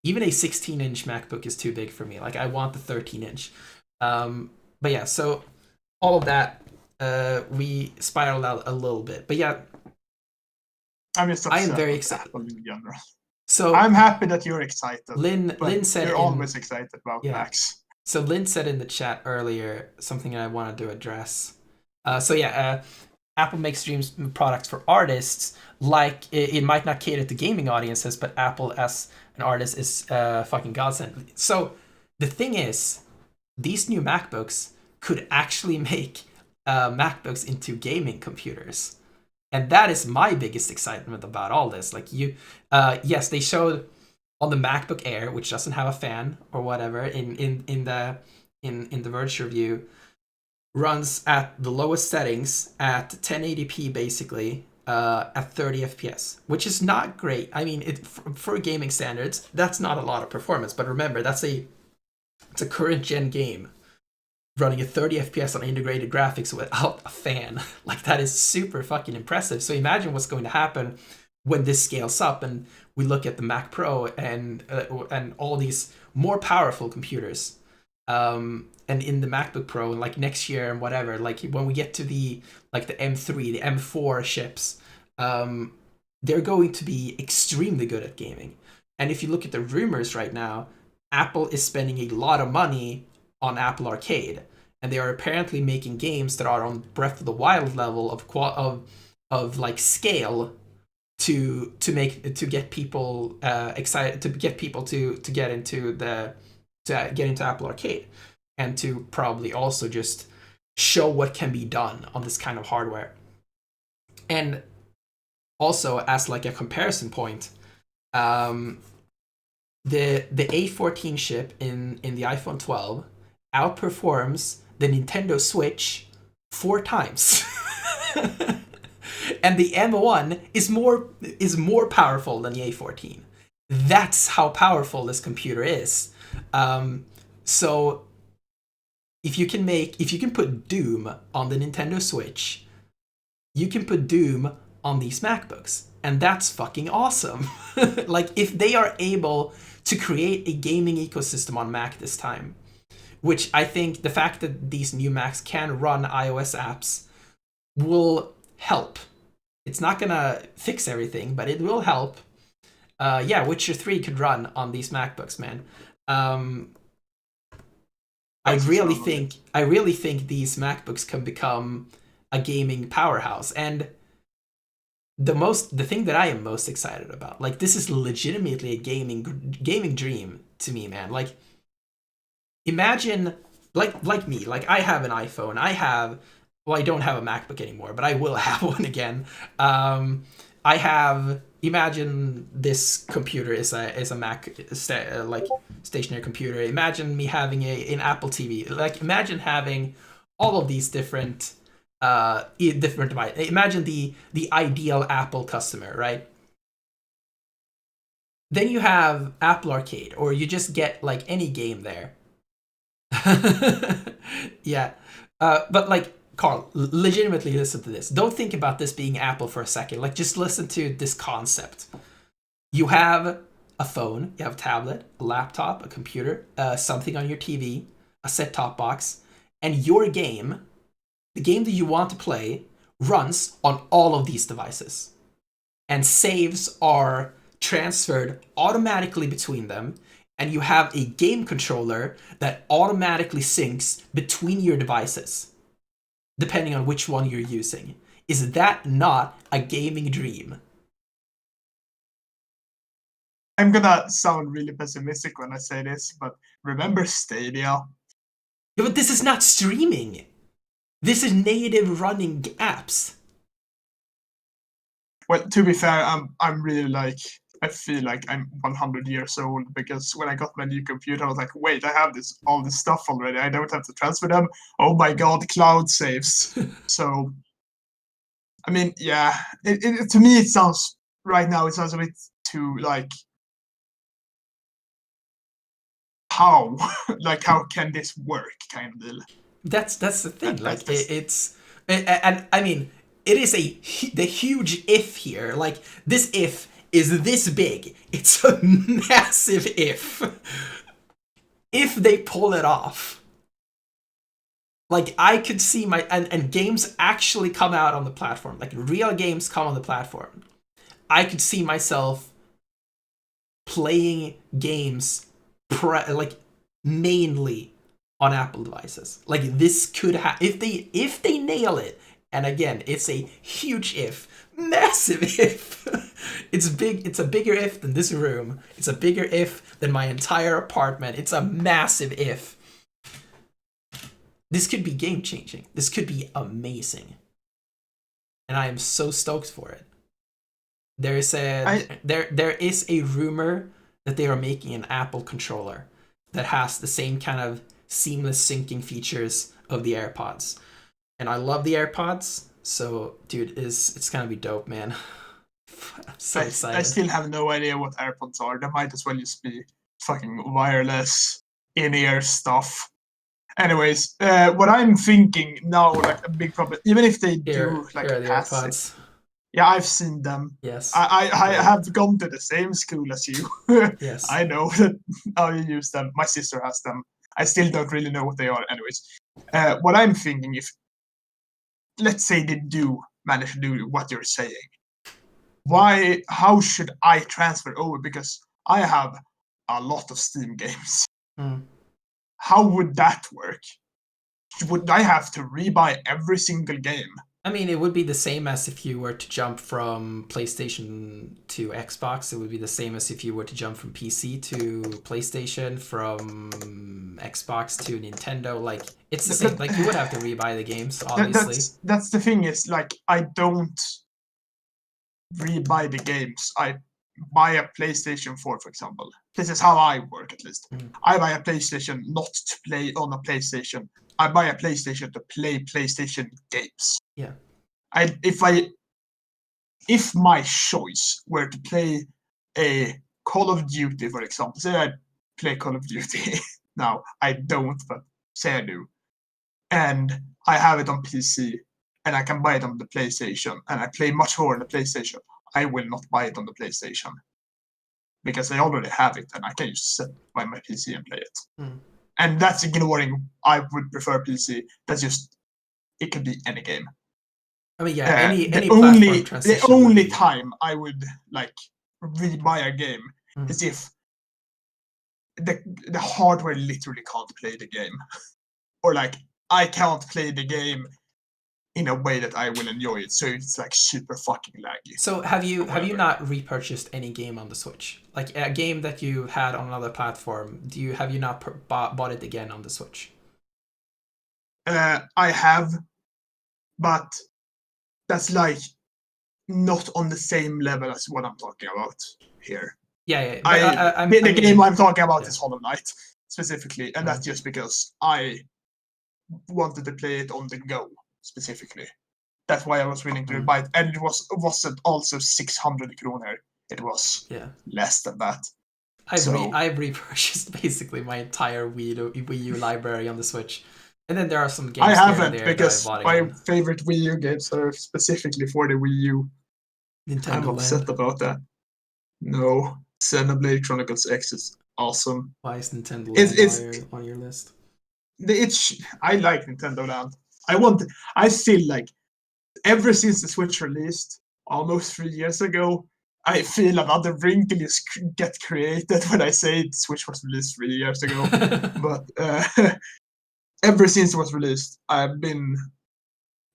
Even a 16-inch MacBook is too big for me. Like I want the 13-inch. But yeah, so all of that, we spiraled out a little bit. But yeah, I'm just I am upset very with excited. Apple in general. So I'm happy that you're excited, but Lynn said you're in always excited about yeah. Macs. So Lynn said in the chat earlier something I wanted to address. So yeah, Apple makes streams products for artists. Like it might not cater to gaming audiences, but Apple as an artist is fucking godsend. So the thing is, these new MacBooks could actually make MacBooks into gaming computers, and that is my biggest excitement about all this. Like yes, they showed on the MacBook Air, which doesn't have a fan or whatever, in the Verge review, runs at the lowest settings at 1080p basically, at 30 FPS, which is not great. I mean, for gaming standards, that's not a lot of performance. But remember, it's a current gen game running at 30 FPS on integrated graphics without a fan. Like that is super fucking impressive. So imagine what's going to happen when this scales up and we look at the Mac Pro and all these more powerful computers. And in the MacBook Pro, and like next year and whatever, like when we get to the M3, the M4 chips, they're going to be extremely good at gaming. And if you look at the rumors right now, Apple is spending a lot of money on Apple Arcade, and they are apparently making games that are on Breath of the Wild level of like scale to get people excited, to get people to get into Apple Arcade, and to probably also just show what can be done on this kind of hardware. And also as like a comparison point, um, the A14 chip in the iPhone 12 outperforms the Nintendo Switch 4 times. And the M1 is more powerful than the A14. That's how powerful this computer is. So if you can put Doom on the Nintendo Switch, you can put Doom on these MacBooks, and that's fucking awesome. Like if they are able to create a gaming ecosystem on Mac this time, which I think the fact that these new Macs can run iOS apps will help. It's not gonna fix everything, but it will help. Yeah, Witcher 3 could run on these MacBooks, man. I really think these MacBooks can become a gaming powerhouse. And the thing that I am most excited about, like this is legitimately a gaming dream to me, man. Like imagine like me, like I have an iPhone. I don't have a MacBook anymore, but I will have one again. I have imagine this computer is a Mac like stationary computer. Imagine me having an Apple TV. Like imagine having all of these different different devices. Imagine the ideal Apple customer, right? Then you have Apple Arcade, or you just get like any game there. Yeah, but like Carl, legitimately listen to this. Don't think about this being Apple for a second. Like just listen to this concept. You have a phone, you have a tablet, a laptop, a computer, something on your TV, a set-top box, and your game, the game that you want to play, runs on all of these devices. And saves are transferred automatically between them, and you have a game controller that automatically syncs between your devices, depending on which one you're using. Is that not a gaming dream? I'm gonna sound really pessimistic when I say this, but remember Stadia? Yeah, but this is not streaming. This is native running apps. Well, to be fair, I'm really like I feel like I'm 100 years old because when I got my new computer, I was like, wait, I have all this stuff already. I don't have to transfer them. Oh my god, cloud saves. So, I mean, yeah, to me it sounds right now it sounds a bit too like how, like, how can this work, kind of deal. That's the thing. That's Like this. and I mean, it is the huge if here. Like this if is this big. It's a massive if. If they pull it off, like I could see and games actually come out on the platform. Like real games come on the platform. I could see myself playing games like mainly on Apple devices. Like this could if they nail it. And again, it's a huge if, massive if. It's big. It's a bigger if than this room. It's a bigger if than my entire apartment. It's a massive if. This could be game changing. This could be amazing. And I am so stoked for it. There is a rumor that they are making an Apple controller that has the same kind of seamless syncing features of the AirPods. And I love the AirPods, so dude, it's gonna be dope, man. I'm so excited. I still have no idea what AirPods are. They might as well just be fucking wireless in-ear stuff. Anyways, what I'm thinking now, like a big problem, even if they do like here are the pass AirPods. yeah, I've seen them. Yes. I have gone to the same school as you. Yes. I know that how you use them. My sister has them. I still don't really know what they are. Anyways, what I'm thinking, if let's say they do manage to do what you're saying, how should I transfer over? Because I have a lot of Steam games. Mm. How would that work? Would I have to rebuy every single game? I mean, it would be the same as if you were to jump from PlayStation to Xbox. It would be the same as if you were to jump from PC to PlayStation, from Xbox to Nintendo. Like, it's the same. Like, you would have to rebuy the games, obviously. That's the thing is, like, I don't rebuy the games. I buy a PlayStation 4, for example. This is how I work, at least. Mm. I buy a PlayStation not to play on a PlayStation. I buy a PlayStation to play PlayStation games. Yeah. If my choice were to play a Call of Duty, for example, say I play Call of Duty now, I don't, but say I do, and I have it on PC, and I can buy it on the PlayStation, and I play much more on the PlayStation, I will not buy it on the PlayStation because I already have it, and I can just sit by my PC and play it. Mm. And that's ignoring I would prefer PC. That's just it could be any game. I mean, yeah, any the platform transition. The only time I would like rebuy a game is if the hardware literally can't play the game, or like I can't play the game in a way that I will enjoy it. So it's like super fucking laggy. So have you not repurchased any game on the Switch? Like a game that you had on another platform? Have you not bought it again on the Switch? I have, but that's like not on the same level as what I'm talking about here. Yeah. The game I'm talking about is Hollow Knight specifically, and that's just because I wanted to play it on the go specifically. That's why I was willing to buy it, and it wasn't also 600 kroner. It was less than that. I've repurchased basically my entire Wii U library on the Switch. And then there are some games I haven't there because that I bought my again. favorite Wii U games are specifically for the Wii U. Nintendo I'm upset Land. about that. No, Xenoblade Chronicles X is awesome. Why is Nintendo Land on your list? I like Nintendo Land. I feel like ever since the Switch released almost 3 years ago, I feel another wrinkle is get created when I say the Switch was released 3 years ago. But ever since it was released, I've been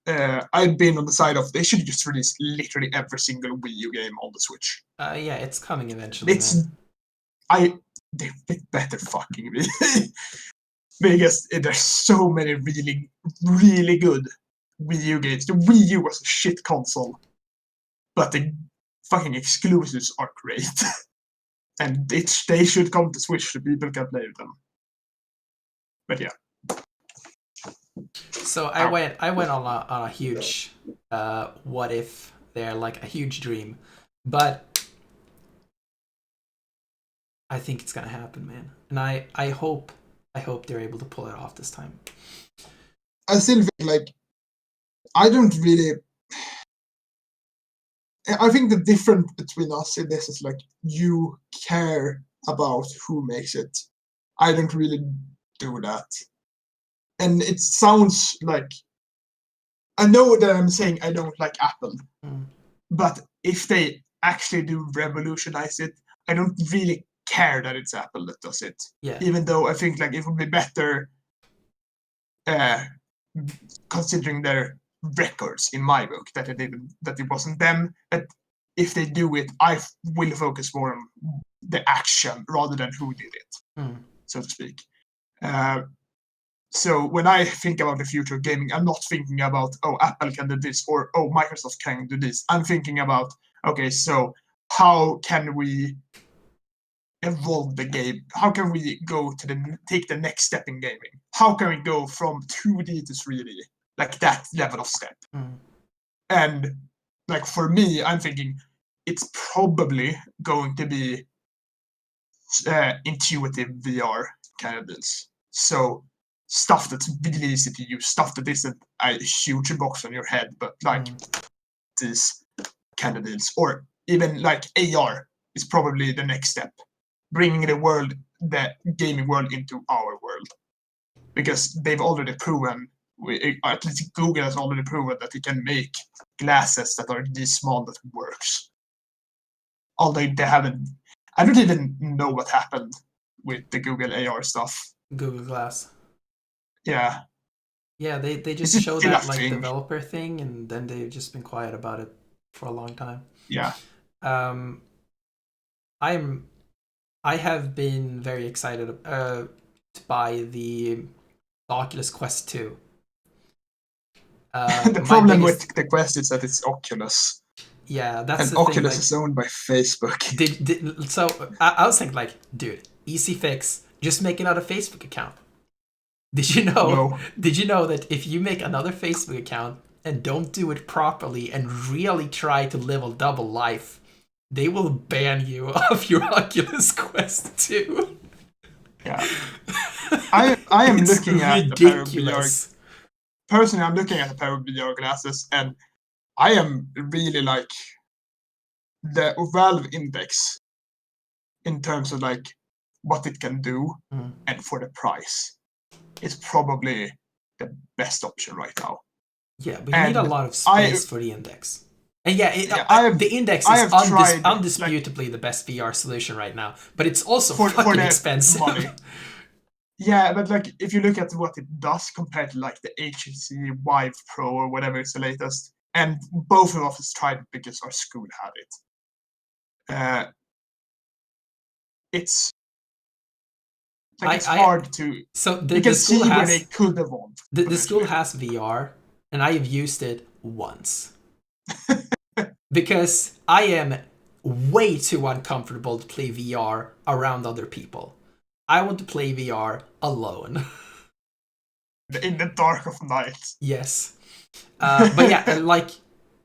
on the side of they should just release literally every single Wii U game on the Switch. Yeah, it's coming eventually. They better fucking be. Because there's so many really, really good Wii U games. The Wii U was a shit console, but the fucking exclusives are great. And they should come to Switch so people can play with them. But yeah. So I went on a huge what if there, like a huge dream, but I think it's gonna happen, man. And I hope they're able to pull it off this time. I still think like I don't really. I think the difference between us in this is like you care about who makes it. I don't really do that, and it sounds like I know that I'm saying I don't like Apple, Mm. but if they actually do revolutionize it, I don't really care that it's Apple that does it. Yeah. Even though I think like it would be better, uh, considering their records in my book, that it wasn't them. But if they do it, I will focus more on the action rather than who did it, Mm. so to speak. Uh, so when I think about the future of gaming, I'm not thinking about, oh, Apple can do this or oh, Microsoft can do this. I'm thinking about, okay, so how can we evolve the game? How can we go to take the next step in gaming? How can we go from 2D to 3D? Like that level of step. Mm. And like for me, I'm thinking it's probably going to be intuitive VR kind of deals. So stuff that's really easy to use, stuff that isn't a huge box on your head, but like these kind of deals. Or even like AR is probably the next step, bringing the gaming world into our world, because they've already proven, at least Google has already proven that it can make glasses that are this small that works. Although they haven't, I don't even know what happened with the Google AR stuff. Google Glass. Yeah. Yeah, they Is just it show still a that like thing? developer thing, and then they've just been quiet about it for a long time. Yeah. Um, I'm I have been very excited to buy the Oculus Quest 2. The My problem with biggest the Quest is that it's Oculus, Yeah, that's and the thing. Oculus Like, is owned by Facebook. so I was thinking, like, dude, easy fix. Just make another Facebook account. Did you know? No. Did you know that if you make another Facebook account and don't do it properly and really try to live a double life, they will ban you off your Oculus Quest 2. Yeah. I am It's looking at a pair of VR. ridiculous. Personally, I'm looking at a pair of VR glasses, and I am really like the Valve Index in terms of like what it can do, Mm. and for the price. It's probably the best option right now. Yeah, but you need a And lot of I space for the index. And yeah, yeah, I have the index I is have tried like undisputably the best VR solution right now, but it's also for fucking the expensive. money. Yeah, but like if you look at what it does compared to like the HTC Vive Pro or whatever is the latest, and both of us tried it because our school had it. It's like it's I hard to. So You can see where they could evolve the school potentially. has VR, and I have used it once because I am way too uncomfortable to play VR around other people. I want to play VR alone. In the dark of night. Yes. But yeah, like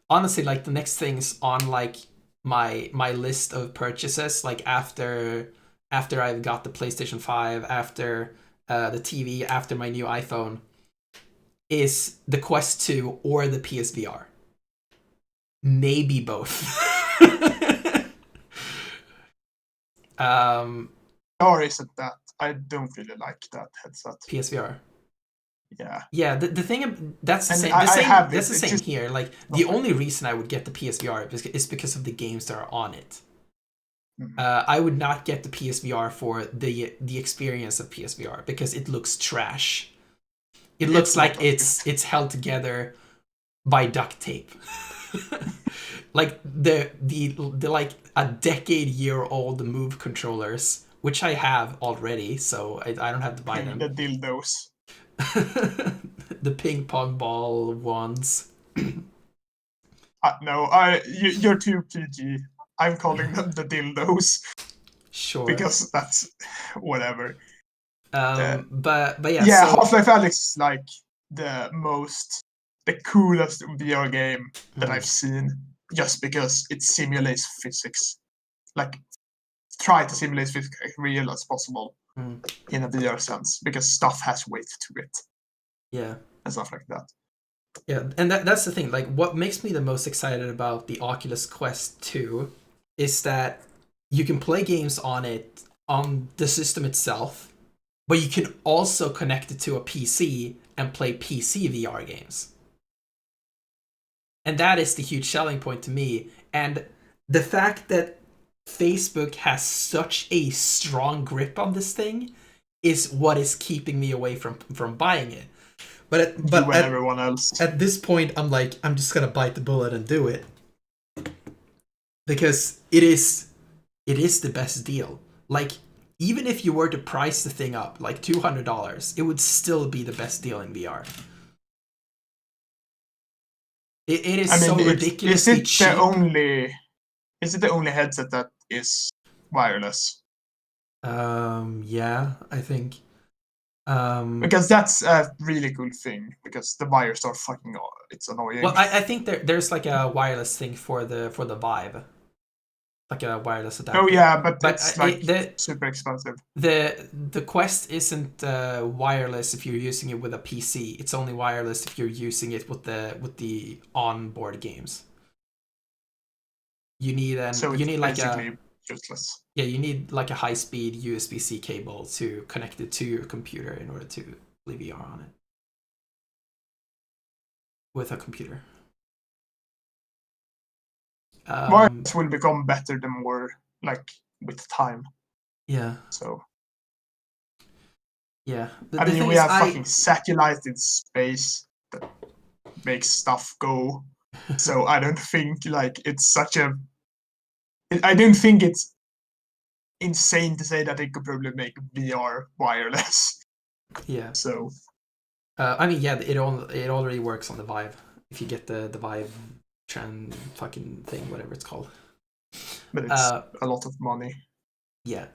honestly, like the next things on like my list of purchases, like after I've got the PlayStation 5, after the TV, after my new iPhone, is the Quest 2 or the PSVR. Maybe both. um, Or isn't that? I don't really like that headset. PSVR. Yeah. Yeah, the thing that's the And same. I have That's it. the It's same just here. Like not the for only me. reason I would get the PSVR is because of the games that are on it. Mhm. I would not get the PSVR for the experience of PSVR because it looks trash. It looks It's not like that good. it's held together by duct tape. Like the like a decade-year-old Move controllers, which I have already, so I don't have to buy The them. dildos. The ping pong ball ones. No, you're too PG. I'm calling them the dildos Sure. because that's whatever. But yeah, Yeah, so Half-Life Alyx is like the coolest VR game that mm, I've seen, just because it simulates physics, like try to simulate physical as real as possible Mm. in a VR sense, because stuff has weight to it Yeah. and stuff like that. Yeah, and that's the thing. Like, what makes me the most excited about the Oculus Quest 2 is that you can play games on it on the system itself, but you can also connect it to a PC and play PC VR games. And that is the huge selling point to me. And the fact that Facebook has such a strong grip on this thing is what is keeping me away from buying it. You and everyone else. At this point, I'm like, I'm just gonna bite the bullet and do it because it is the best deal. Like, even if you were to price the thing up like $200, it would still be the best deal in VR. It is so ridiculously cheap. Is it the only headset that is wireless? Yeah, I think. Because that's a really cool thing. Because the wires are fucking. It's annoying. Well, I think there's like a wireless thing for the Vive, like a wireless adapter. Oh yeah, but it's like super expensive. The Quest isn't wireless if you're using it with a PC. It's only wireless if you're using it with the onboard games. You need you need like a useless. Yeah, you need like a high speed USB-C cable to connect it to your computer in order to play VR on it with a computer. Wireless will become better the more like with time. Yeah. So. Yeah. I mean, we have fucking satellites in space that makes stuff go. So I don't think like it's such a. I don't think it's insane to say that they could probably make VR wireless. Yeah. So. I mean, yeah, it already works on the Vive if you get the Vive fucking thing, whatever it's called. But it's a lot of money. Yeah.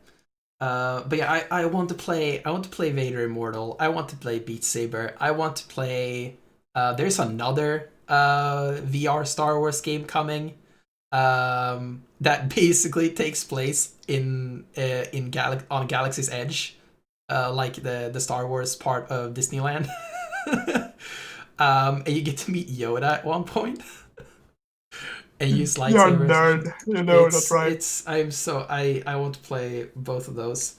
But yeah, I want to play Vader Immortal. I want to play Beat Saber. I want to play there's another VR Star Wars game coming that basically takes place on Galaxy's Edge, like the Star Wars part of Disneyland. And you get to meet Yoda at one point. And use lightsabers. You're a nerd, you know that's right. I want to play both of those,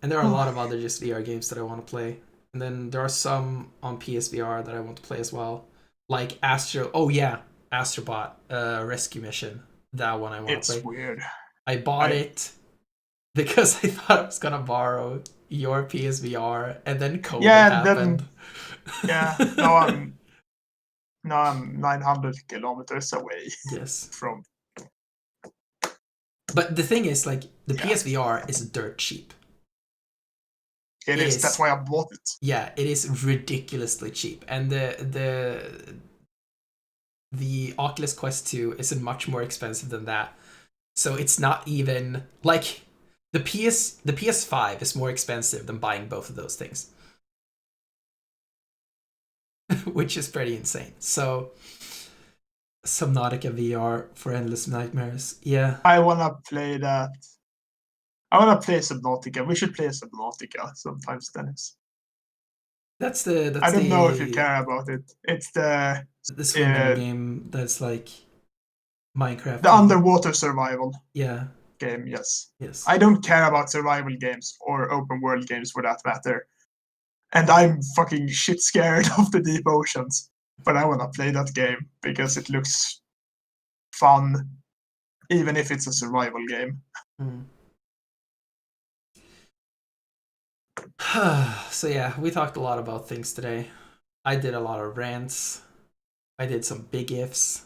and there are a lot of other just VR games that I want to play, and then there are some on PSVR that I want to play as well, like Astrobot Rescue Mission. That one I want to play. It's weird. I bought it because I thought I was gonna borrow your PSVR, and then COVID happened. Now I'm 900 kilometers away. Yes. From. But the thing is, like, the PSVR is dirt cheap. It is. That's why I bought it. Yeah, it is ridiculously cheap, and the Oculus Quest 2 isn't much more expensive than that. So it's not even like the PS5 is more expensive than buying both of those things. Which is pretty insane. So Subnautica VR for Endless Nightmares. Yeah. I wanna play that. I wanna play Subnautica. We should play Subnautica sometimes, Dennis. I don't know if you care about it. It's the swimming game that's like Minecraft. The underwater survival. Yeah. Game, yes. Yes. I don't care about survival games or open world games for that matter. And I'm fucking shit scared of the deep oceans. But I wanna play that game because it looks fun, even if it's a survival game. So yeah, we talked a lot about things today. I did a lot of rants. I did some big ifs.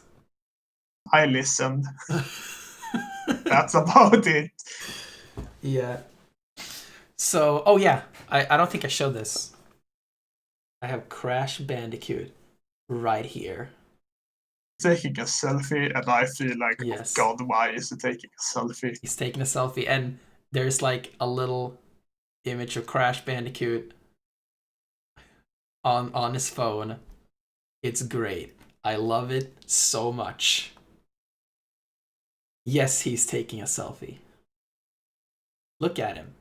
I listened. That's about it. Yeah. So, oh yeah, I don't think I showed this. I have Crash Bandicoot right here. Taking a selfie, and I feel like, yes. Oh God, why is he taking a selfie? He's taking a selfie, and there's like a little image of Crash Bandicoot on his phone. It's great. I love it so much. Yes, he's taking a selfie. Look at him.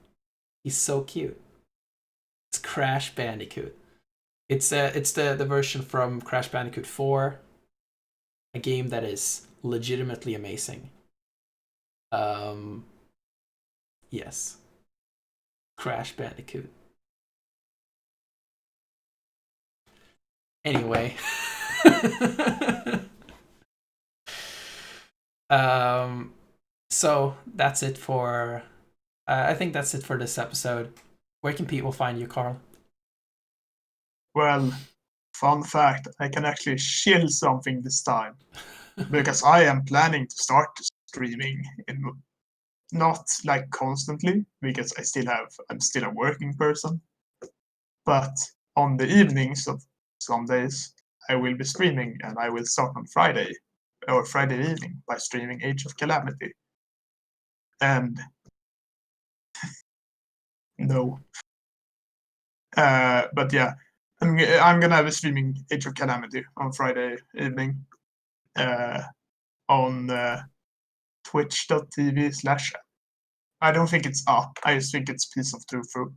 He's so cute. It's Crash Bandicoot. It's the version from Crash Bandicoot 4, a game that is legitimately amazing. Um, yes, Crash Bandicoot. Anyway, um, so that's it for. I think that's it for this episode. Where can people find you, Carl? Well, fun fact, I can actually chill something this time because I am planning to start streaming in not like constantly because I'm still a working person, but on the evenings of some days I will be streaming and I will start on Friday or Friday evening by streaming Age of Calamity. And no, but yeah, I'm gonna be streaming Age of Calamity on Friday evening uh, on twitch.tv/. I don't think it's up. I just think it's Piece of Tofu.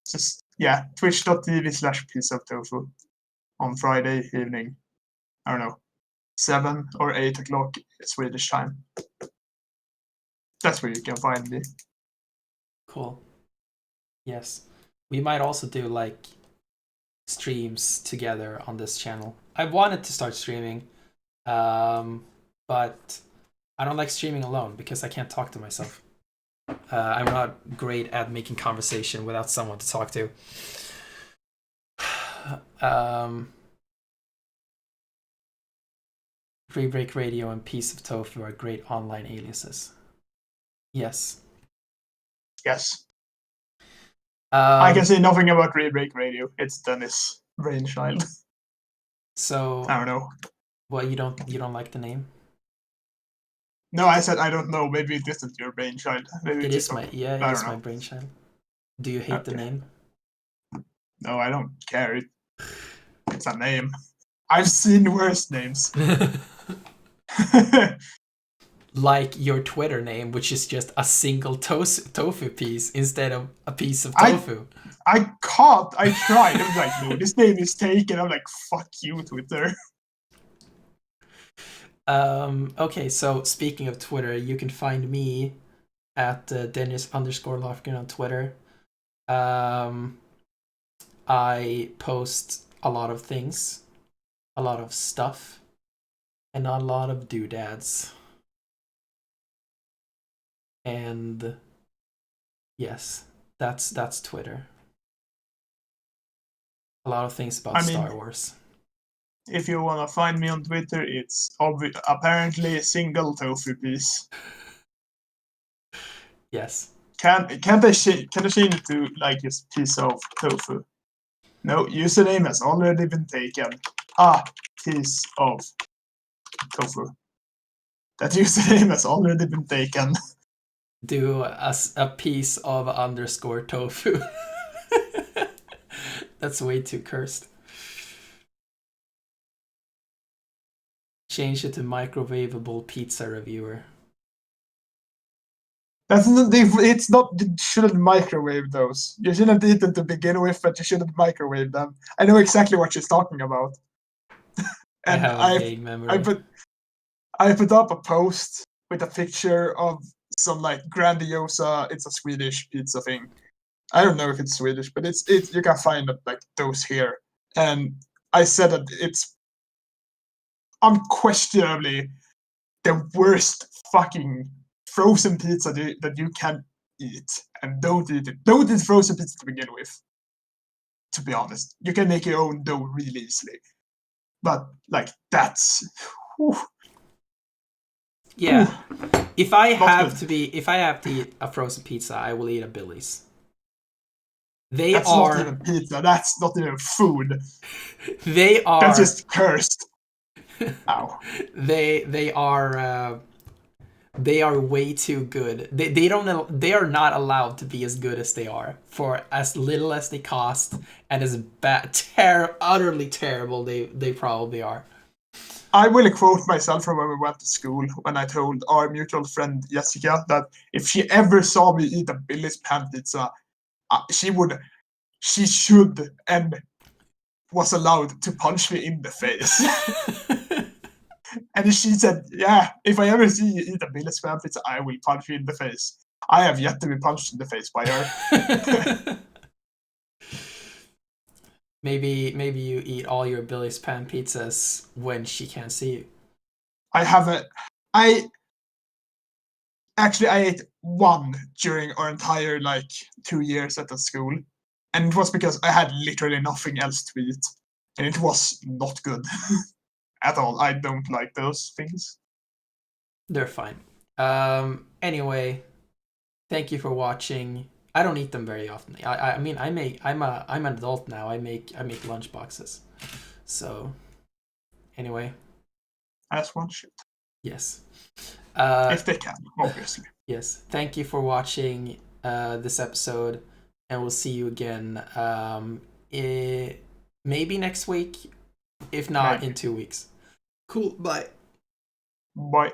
Just yeah, twitch.tv/Piece of Tofu on Friday evening. I don't know, 7 or 8 o'clock Swedish time. That's where you can find me. Cool. Yes. We might also do like streams together on this channel. I wanted to start streaming, but I don't like streaming alone because I can't talk to myself. I'm not great at making conversation without someone to talk to. Rebreak Radio and Piece of Tofu are great online aliases. Yes. Yes. I can Um, say nothing about Rebreak Radio. It's Dennis' brainchild. so, I don't know. well, you don't like the name? No, I said I don't know. Maybe it isn't your brainchild. Maybe It it's is just my yeah, it I is don't my know. brainchild. Do you hate the Okay. name? No, I don't care. It's a name. I've seen worse names. Like your Twitter name, which is just a single tofu piece instead of a piece of I tofu. I can't. I tried. I was like, no, this name is taken. I'm like, fuck you, Twitter. Okay, so speaking of Twitter, you can find me at Dennis_Lofgren on Twitter. I post a lot of things, a lot of stuff, and a lot of doodads. And yes, that's Twitter. A lot of things about I mean, Star Wars. if you wanna find me on Twitter, it's apparently a single tofu piece. Yes. Can't I change it to like just piece of tofu? No, username has already been taken. Ah, piece of tofu. That username has already been taken. Do a piece of underscore tofu. That's way too cursed. Change it to microwavable pizza reviewer. That's not. It's not. You shouldn't microwave those. You shouldn't eat them to begin with, but you shouldn't microwave them. I know exactly what she's talking about. I And have a I vague I memory. put I put up a post with a picture of some like grandiosa. It's a Swedish pizza thing. I don't know if it's Swedish, but it's you can find like those here. And I said that it's unquestionably the worst fucking frozen pizza that you can eat. And don't eat it. Don't eat frozen pizza to begin with. To be honest, you can make your own dough really easily. But like that's whew, whew, Yeah. If I not have good. to be if I have to eat a frozen pizza, I will eat a Billy's. They That's not are even pizza. That's not even food. they That's are just cursed. Ow. they they are way too good. They are not allowed to be as good as they are for as little as they cost and as bad utterly terrible they probably are. I will quote myself from when we went to school when I told our mutual friend Jessica that if she ever saw me eat a Billy's pan pizza, she should and was allowed to punch me in the face. And she said, yeah, if I ever see you eat a Billy's pan pizza, I will punch you in the face. I have yet to be punched in the face by her. Maybe you eat all your Billy's Pan pizzas when she can't see you. I ate one during our entire 2 years at the school, and it was because I had literally nothing else to eat, and it was not good at all. I don't like those things. They're fine. Anyway, thank you for watching. I don't eat them very often. I mean I'm an adult now. I make lunch boxes. So anyway, As one should. yes. If they can, obviously. Yes. Thank you for watching this episode, and we'll see you again maybe next week, if not in 2 weeks. Cool. Bye. Bye.